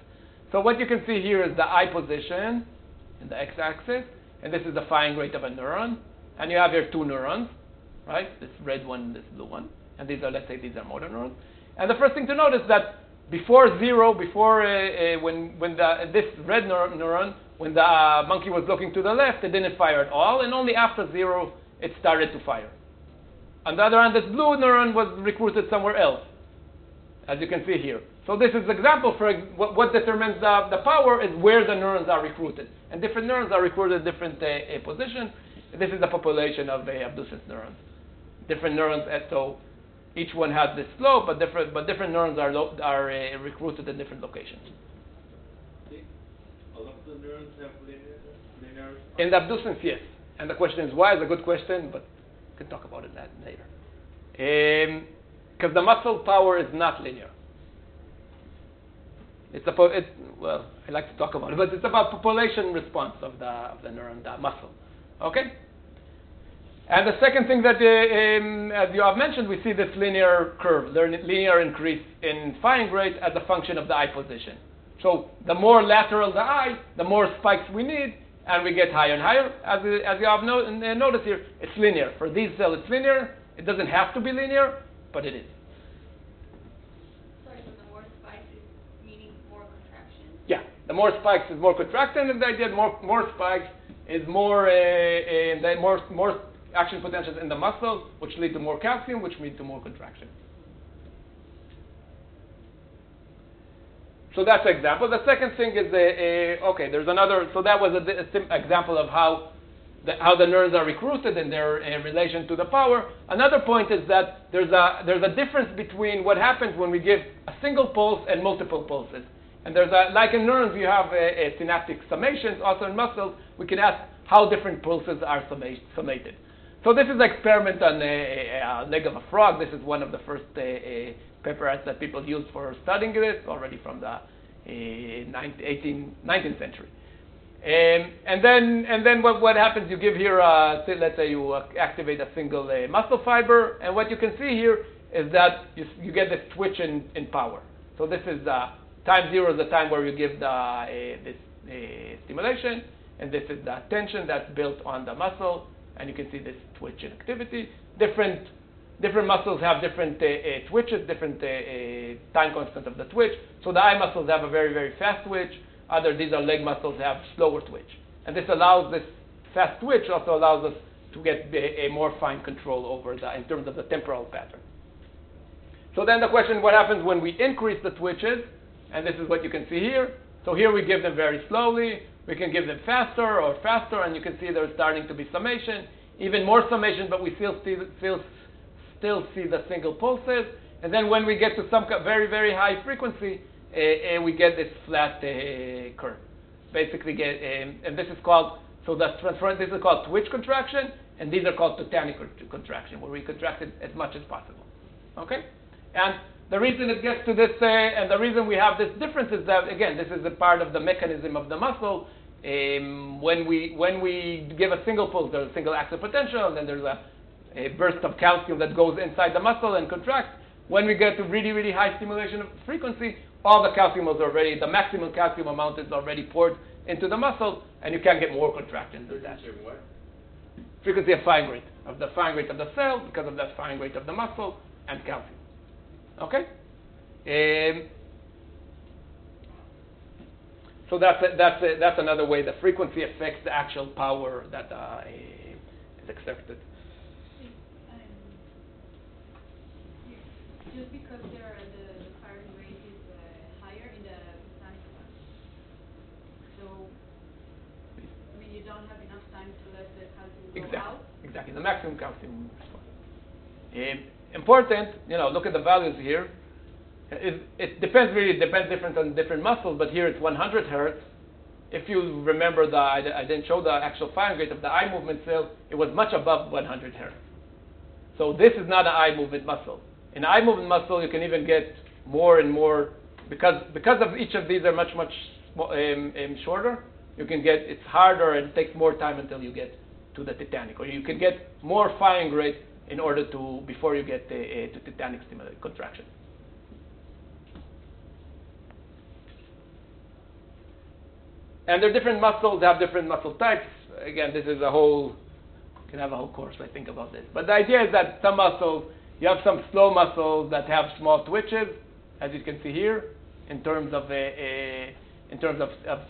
So what you can see here is the eye position in the x-axis, and this is the firing rate of a neuron, and you have here two neurons, right? This red one, this blue one, and these are, let's say, these are motor neurons. And the first thing to notice that before zero, when this red neuron, when the monkey was looking to the left, it didn't fire at all, and only after zero it started to fire. On the other hand, this blue neuron was recruited somewhere else, as you can see here. So this is an example for what determines the power is where the neurons are recruited, and different neurons are recruited at different positions. This is the population of abducens neurons. Different neurons, so each one has this slope, but different neurons are recruited in different locations. All of the neurons have linear response? In the abducens, yes. And the question is why? It's a good question, but we can talk about it later. Because the muscle power is not linear. Well, I like to talk about it, but it's about population response of the neuron, the muscle. Okay? And the second thing that, as you have mentioned, we see this linear curve, linear increase in firing rate as a function of the eye position. So the more lateral the eye, the more spikes we need, and we get higher and higher. As you have noticed here, it's linear. For these cells, it's linear. It doesn't have to be linear, but it is. Sorry, so the more spikes is meaning more contraction? Yeah, the more spikes is more contraction, and the idea more spikes is more action potentials in the muscle, which lead to more calcium, which lead to more contraction. So that's an example. The second thing is okay. There's another. So that was an example of how the neurons are recruited and their relation to the power. Another point is that there's a difference between what happens when we give a single pulse and multiple pulses. And like in neurons, you have synaptic summations. Also in muscles, we can ask how different pulses are summated. So this is an experiment on a leg of a frog. This is one of the first papers that people used for studying this, already from the 19th century. And then what happens? You give here, let's say you activate a single muscle fiber, and what you can see here is that you get this twitch in power. So this is time zero is the time where you give this stimulation, and this is the tension that's built on the muscle. And you can see this twitch in activity. Different muscles have different twitches, different time constant of the twitch. So the eye muscles have a very, very fast twitch. These are leg muscles have slower twitch. And this fast twitch also allows us to get a more fine control over in terms of the temporal pattern. So then the question, what happens when we increase the twitches? And this is what you can see here. So here we give them very slowly. We can give them faster, and you can see there's starting to be summation, even more summation, but we still see the single pulses. And then when we get to some very, very high frequency, we get this flat curve. Basically, and this is called this is called twitch contraction, and these are called totanic contraction, where we contract it as much as possible. Okay, and the reason it gets to this, and the reason we have this difference is that, again, this is a part of the mechanism of the muscle. When we give a single pulse, there's a single action potential, and then there's a burst of calcium that goes inside the muscle and contracts. When we get to really, really high stimulation of frequency, all the calcium is already, the maximum calcium amount is already poured into the muscle, and you can't get more contraction than that. Frequency of firing rate, of the firing rate of the cell, because of that firing rate of the muscle, and calcium. Okay? So that's another way the frequency affects the actual power that is exerted. Just because the firing rate is higher in the tonic one. So, I mean, you don't have enough time to let the calcium go out? Exactly. The maximum calcium response. Important, look at the values here. It depends different on different muscles, but here it's 100 hertz. If you remember, I didn't show the actual firing rate of the eye movement cell. It was much above 100 hertz. So this is not an eye movement muscle. In eye movement muscle, you can even get more and more, because of each of these are much shorter. You can get, it's harder and it takes more time until you get to the tetanic, or you can get more firing rate in order to, before you get to tetanic contraction. And there are different muscles, they have different muscle types. Again, this is a whole, you can have a whole course, I think, about this. But the idea is that some muscles, you have some slow muscles that have small twitches, as you can see here, in terms of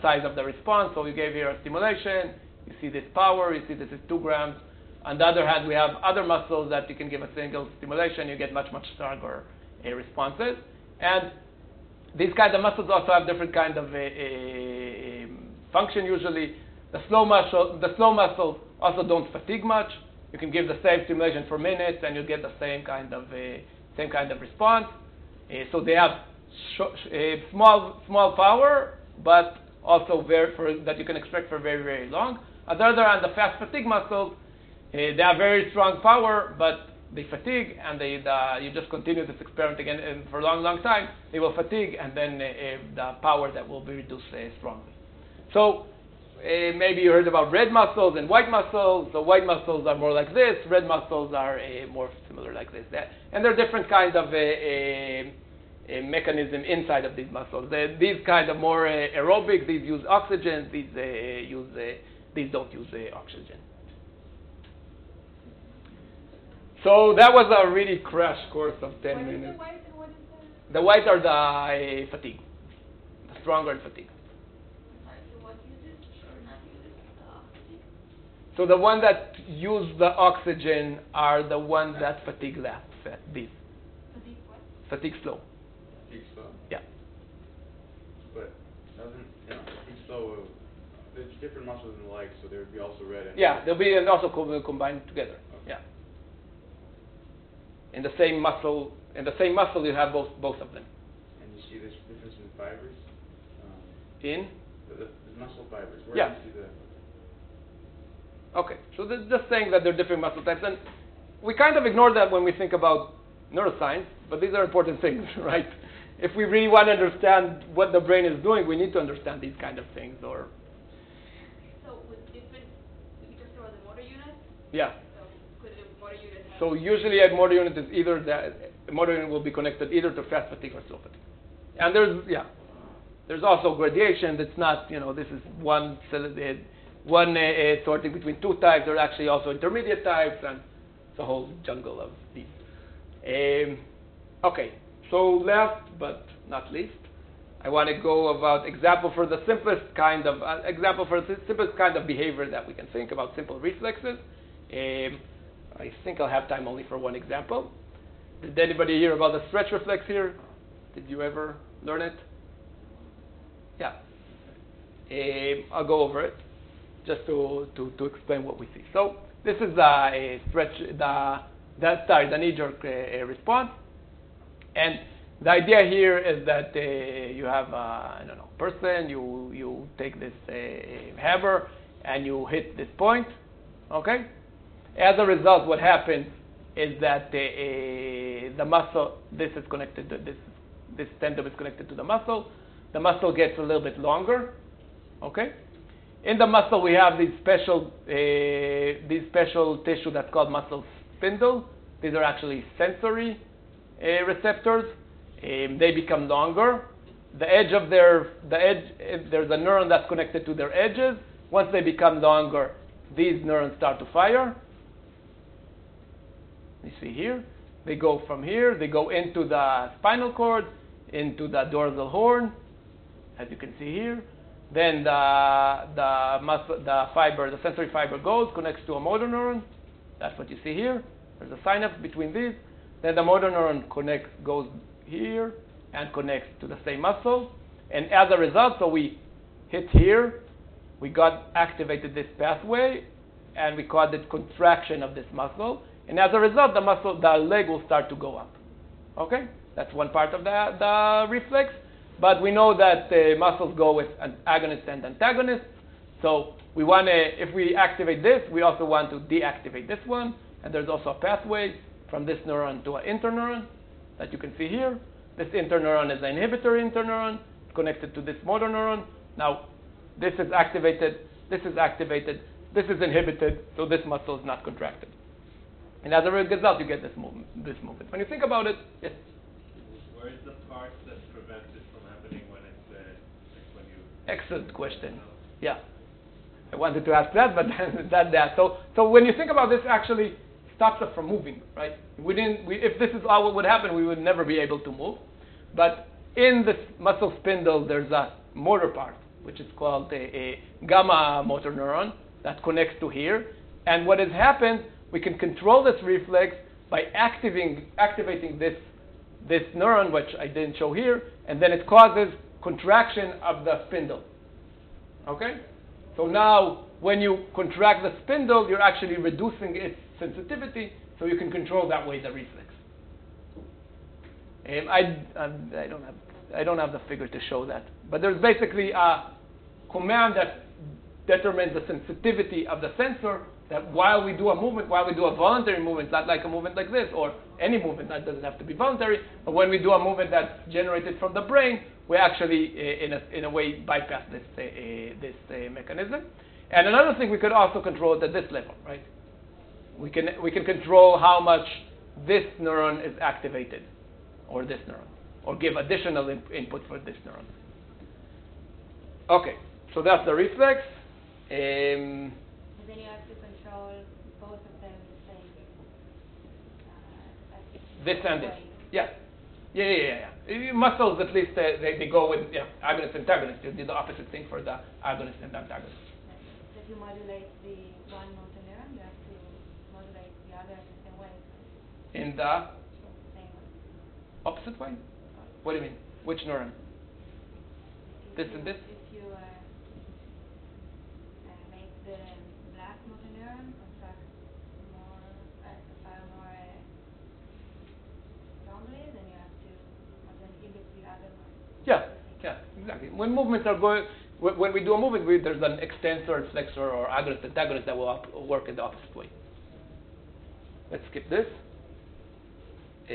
size of the response. So we gave here a stimulation, you see this power, you see this is 2 grams. On the other hand, we have other muscles that you can give a single stimulation, you get much stronger responses. And these kind of muscles also have different kind of function usually. The slow muscles also don't fatigue much. You can give the same stimulation for minutes and you get the same kind of response. So they have small power, but also that you can expect for very, very long. On the other hand, the fast fatigue muscles, they have very strong power, but they fatigue, and you just continue this experiment again and for a long time. They will fatigue, and then the power that will be reduced strongly. So maybe you heard about red muscles and white muscles. The white muscles are more like this. Red muscles are more similar like this. And there are different kinds of mechanism inside of these muscles. These kind of more aerobic. These use oxygen. These don't use oxygen. So that was a really crash course of 10 minutes. What is the white and what is the... The white are the fatigue, the stronger fatigue. So what uses or not uses the oxygen? So the one that use the oxygen are the ones that fatigue less. These. Fatigue what? Fatigue slow. Fatigue slow. Yeah. But doesn't, fatigue slow, there's different muscles and the like, so there would be also red and... Yeah, they'll be also combined together. Okay. Yeah. In the same muscle, you have both of them. And you see this difference in fibers? In? The muscle fibers. Where Yeah. do you see that? Okay, so this is just saying that there are different muscle types, and we kind of ignore that when we think about neuroscience, but these are important things, right? If we really want to understand what the brain is doing, we need to understand these kind of things, or... So with different, you just about the motor unit? Yeah. So could the motor unit have... So usually a motor unit is either the motor unit will be connected either to fast fatigue or slow fatigue. And there's also gradation. That's not, this is one sorting between 2 types. There are actually also intermediate types, and it's a whole jungle of these. Okay, so last but not least, I want to go about example for the simplest kind of behavior that we can think about, simple reflexes. I think I'll have time only for one example. Did anybody hear about the stretch reflex here? Did you ever learn it? Yeah. I'll go over it just to explain what we see. So this is a stretch, the knee-jerk response. And the idea here is that you have a person, you take this hammer and you hit this point, okay? As a result, what happens is that the muscle, this is connected to this tendon is connected to the muscle. The muscle gets a little bit longer, okay? In the muscle, we have these special tissue that's called muscle spindle. These are actually sensory receptors. They become longer. There's a neuron that's connected to their edges. Once they become longer, these neurons start to fire. You see here, they go from here, they go into the spinal cord, into the dorsal horn, as you can see here. Then the sensory fiber goes, connects to a motor neuron. That's what you see here. There's a synapse between these. Then the motor neuron goes here and connects to the same muscle. And as a result, so we hit here, we got activated this pathway, and we called it contraction of this muscle. And as a result, the leg will start to go up. Okay? That's one part of the reflex. But we know that muscles go with an agonist and antagonist. So if we activate this, we also want to deactivate this one. And there's also a pathway from this neuron to an interneuron that you can see here. This interneuron is an inhibitory interneuron connected to this motor neuron. Now, this is activated, this is activated, this is inhibited, so this muscle is not contracted. And as a result, you get this movement. When you think about it, yes? Where is the part that prevents it from happening when it's like when you? Excellent question. Yeah, I wanted to ask that, but that. So when you think about this, actually stops us from moving, right? If this is all what would happen, we would never be able to move. But in this muscle spindle, there's a motor part, which is called a gamma motor neuron that connects to here. And what has happened, we can control this reflex by activating this neuron, which I didn't show here, and then it causes contraction of the spindle. Okay? So now, when you contract the spindle, you're actually reducing its sensitivity, so you can control that way the reflex. I don't have the figure to show that, but there's basically a command that determines the sensitivity of the sensor. That while we do a movement, while we do a voluntary movement, not like a movement like this, or any movement that doesn't have to be voluntary, but when we do a movement that's generated from the brain, we actually, in a way, bypass this mechanism. And another thing, we could also control it at this level, right? We can control how much this neuron is activated, or this neuron, or give additional input for this neuron. Okay, so that's the reflex. And then you have to control both of them the same. This and this. Yeah. Muscles, at least, they go with agonist and antagonist. You do the opposite thing for the agonist and antagonist. If you modulate the one motor neuron, you have to modulate the other the same way. In the Same way. opposite way? What do you mean? Which neuron? This and this? If you make the black motor neuron contract more, fire more strongly, then you have to inhibit the other one. Yeah, exactly. When movements are going, when we do a movement, there's an extensor, flexor, or agonist, antagonist that will work in the opposite way. Let's skip this. Let's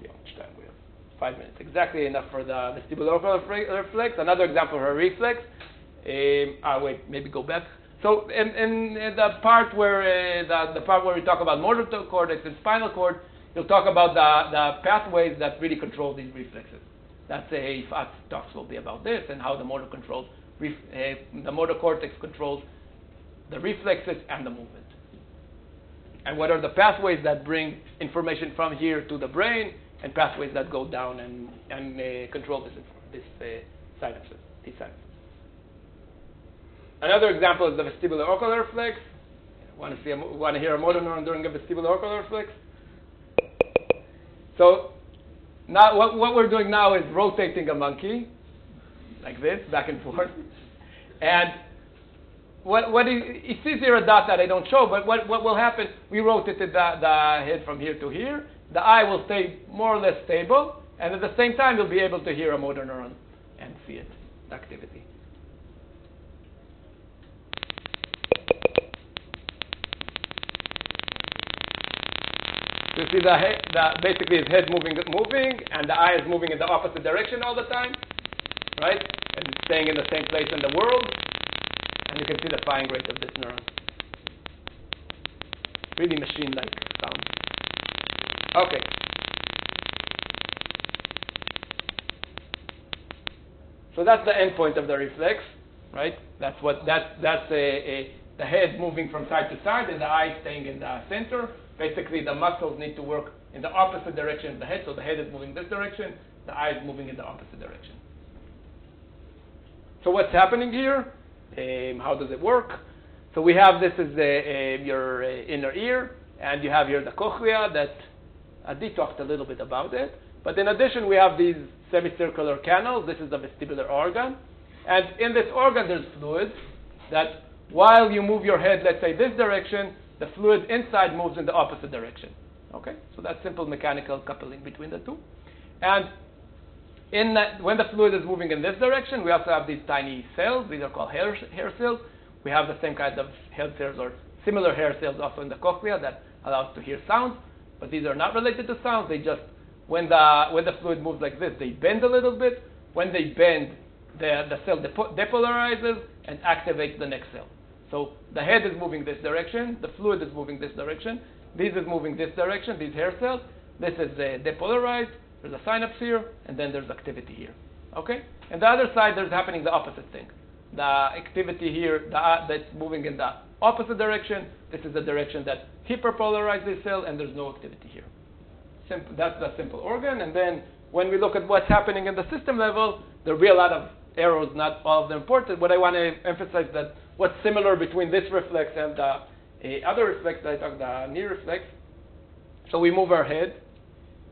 see how much time we have. 5 minutes, exactly enough for the vestibular reflex. Another example for a reflex. Wait, maybe go back. So, in the part where we talk about motor cortex and spinal cord, you'll talk about the pathways that really control these reflexes. That's talks will be about this and how the motor controls the motor cortex controls the reflexes and the movement. And what are the pathways that bring information from here to the brain, and pathways that go down and control these sinuses. Another example is the vestibular ocular reflex. Want to hear a motor neuron during a vestibular ocular reflex? So now what we're doing now is rotating a monkey like this, back and forth. And you see here a dot that I don't show, but what will happen, we rotated the head from here to here. The eye will stay more or less stable, and at the same time you'll be able to hear a motor neuron and see it, the activity. You see basically his head moving, and the eye is moving in the opposite direction all the time, right? And it's staying in the same place in the world. And you can see the firing rate of this neuron. Really machine-like sound. Okay. So that's the end point of the reflex, right? That's the head moving from side to side and the eye staying in the center. Basically, the muscles need to work in the opposite direction of the head. So the head is moving this direction, the eye is moving in the opposite direction. So what's happening here? How does it work? So we have this is your inner ear, and you have here the cochlea that Adi talked a little bit about it. But in addition, we have these semicircular canals. This is the vestibular organ. And in this organ, there's fluid that while you move your head, let's say this direction, the fluid inside moves in the opposite direction. Okay? So that's simple mechanical coupling between the two. And when the fluid is moving in this direction, we also have these tiny cells. These are called hair cells. We have the same kind of hair cells or similar hair cells also in the cochlea that allow us to hear sounds, but these are not related to sounds. They just, when the fluid moves like this, they bend a little bit. When they bend, the cell depolarizes and activates the next cell. So the head is moving this direction, the fluid is moving this direction, this is moving this direction, these hair cells. This is depolarized, there's a synapse here, and then there's activity here. Okay? And the other side, there's happening the opposite thing. The activity here, that's moving in the opposite direction. This is the direction that hyperpolarized this cell, and there's no activity here. That's the simple organ. And then when we look at what's happening in the system level, there will be a lot of arrows, not all of them important. What I want to emphasize that what's similar between this reflex and the other reflex that I talked about, the knee reflex. So we move our head.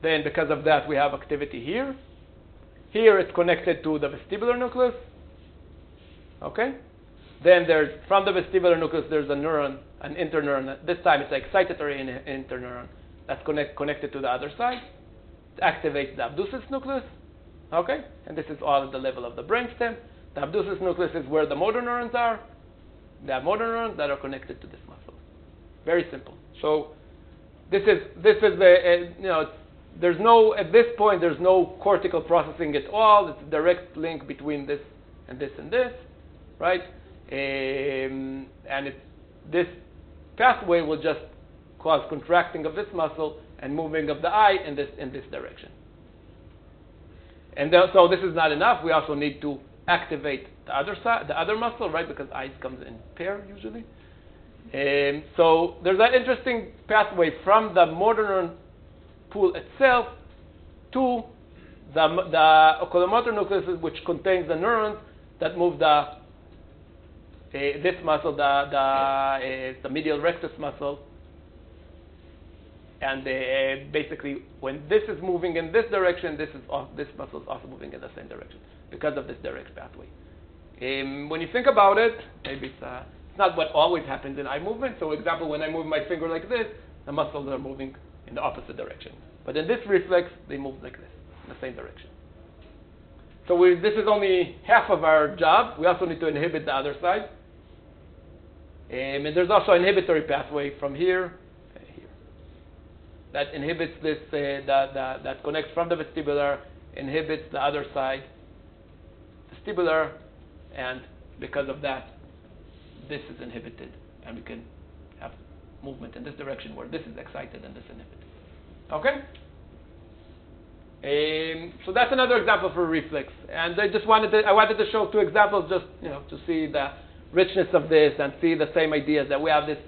Then because of that, we have activity here. Here it's connected to the vestibular nucleus. Okay? Then there's, from the vestibular nucleus, there's a neuron, an interneuron. This time it's an excitatory interneuron that's connected to the other side. It activates the abducens nucleus. Okay? And this is all at the level of the brainstem. The abducens nucleus is where the motor neurons are. They have motor neurons that are connected to this muscle. Very simple. So this is the there's no, at this point there's no cortical processing at all. It's a direct link between this and this and this, right? And this pathway will just cause contracting of this muscle and moving of the eye in this direction. And so this is not enough. We also need to activate the other side, the other muscle, right? Because eyes comes in pair usually. So there's that interesting pathway from the motor neuron pool itself to the oculomotor nucleus, which contains the neurons that move this muscle, the medial rectus muscle. And basically, when this is moving in this direction, this muscle is also moving in the same direction because of this direct pathway. When you think about it, maybe it's not what always happens in eye movement. So, example, when I move my finger like this, the muscles are moving in the opposite direction. But in this reflex, they move like this, in the same direction. So this is only half of our job. We also need to inhibit the other side. And there's also an inhibitory pathway from here, here, that inhibits this, that connects from the vestibular, inhibits the other side, vestibular, and because of that, this is inhibited, and we can have movement in this direction where this is excited and this inhibited. Okay? So that's another example for reflex, and I wanted to show two examples just to see the richness of this and see the same ideas that we have this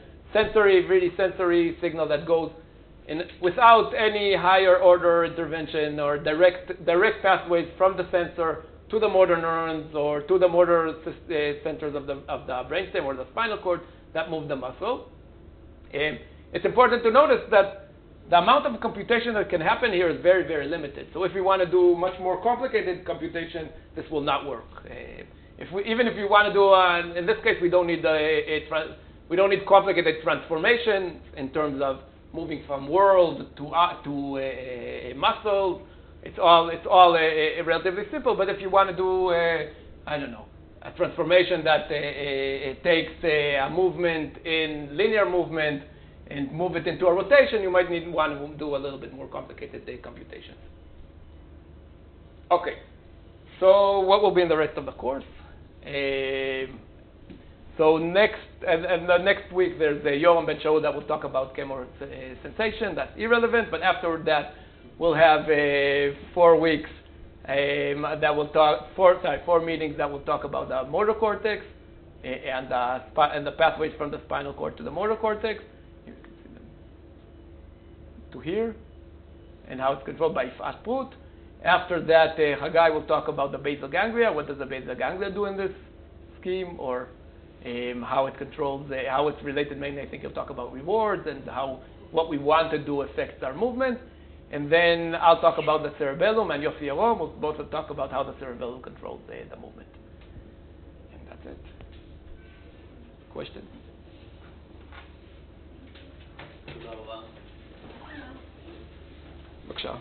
really sensory signal that goes in without any higher order intervention or direct pathways from the sensor to the motor neurons or to the motor centers of the brainstem or the spinal cord that move the muscle. It's important to notice that the amount of computation that can happen here is very, very limited. So if we want to do much more complicated computation, this will not work. Even if you want to do, in this case, we don't need we don't need complicated transformation in terms of moving from world to muscle. It's all relatively simple. But if you want to do, a transformation that takes a movement in linear movement and move it into a rotation, you might want to do a little bit more complicated computations. Okay, so what will be in the rest of the course? So the next week there's Yoram Ben Shaul that will talk about chemo sensation. That's irrelevant, but after that we'll have 4 weeks that will talk 4 meetings that will talk about the motor cortex and the pathways from the spinal cord to the motor cortex. You can see them to here, and how it's controlled by Fat-Put. After that, Haggai will talk about the basal ganglia. What does the basal ganglia do in this scheme, or how it controls, how it's related mainly. I think he'll talk about rewards and how what we want to do affects our movement. And then I'll talk about the cerebellum, and Yossi Yarom will both talk about how the cerebellum controls the movement. And that's it. Questions? בבקשה.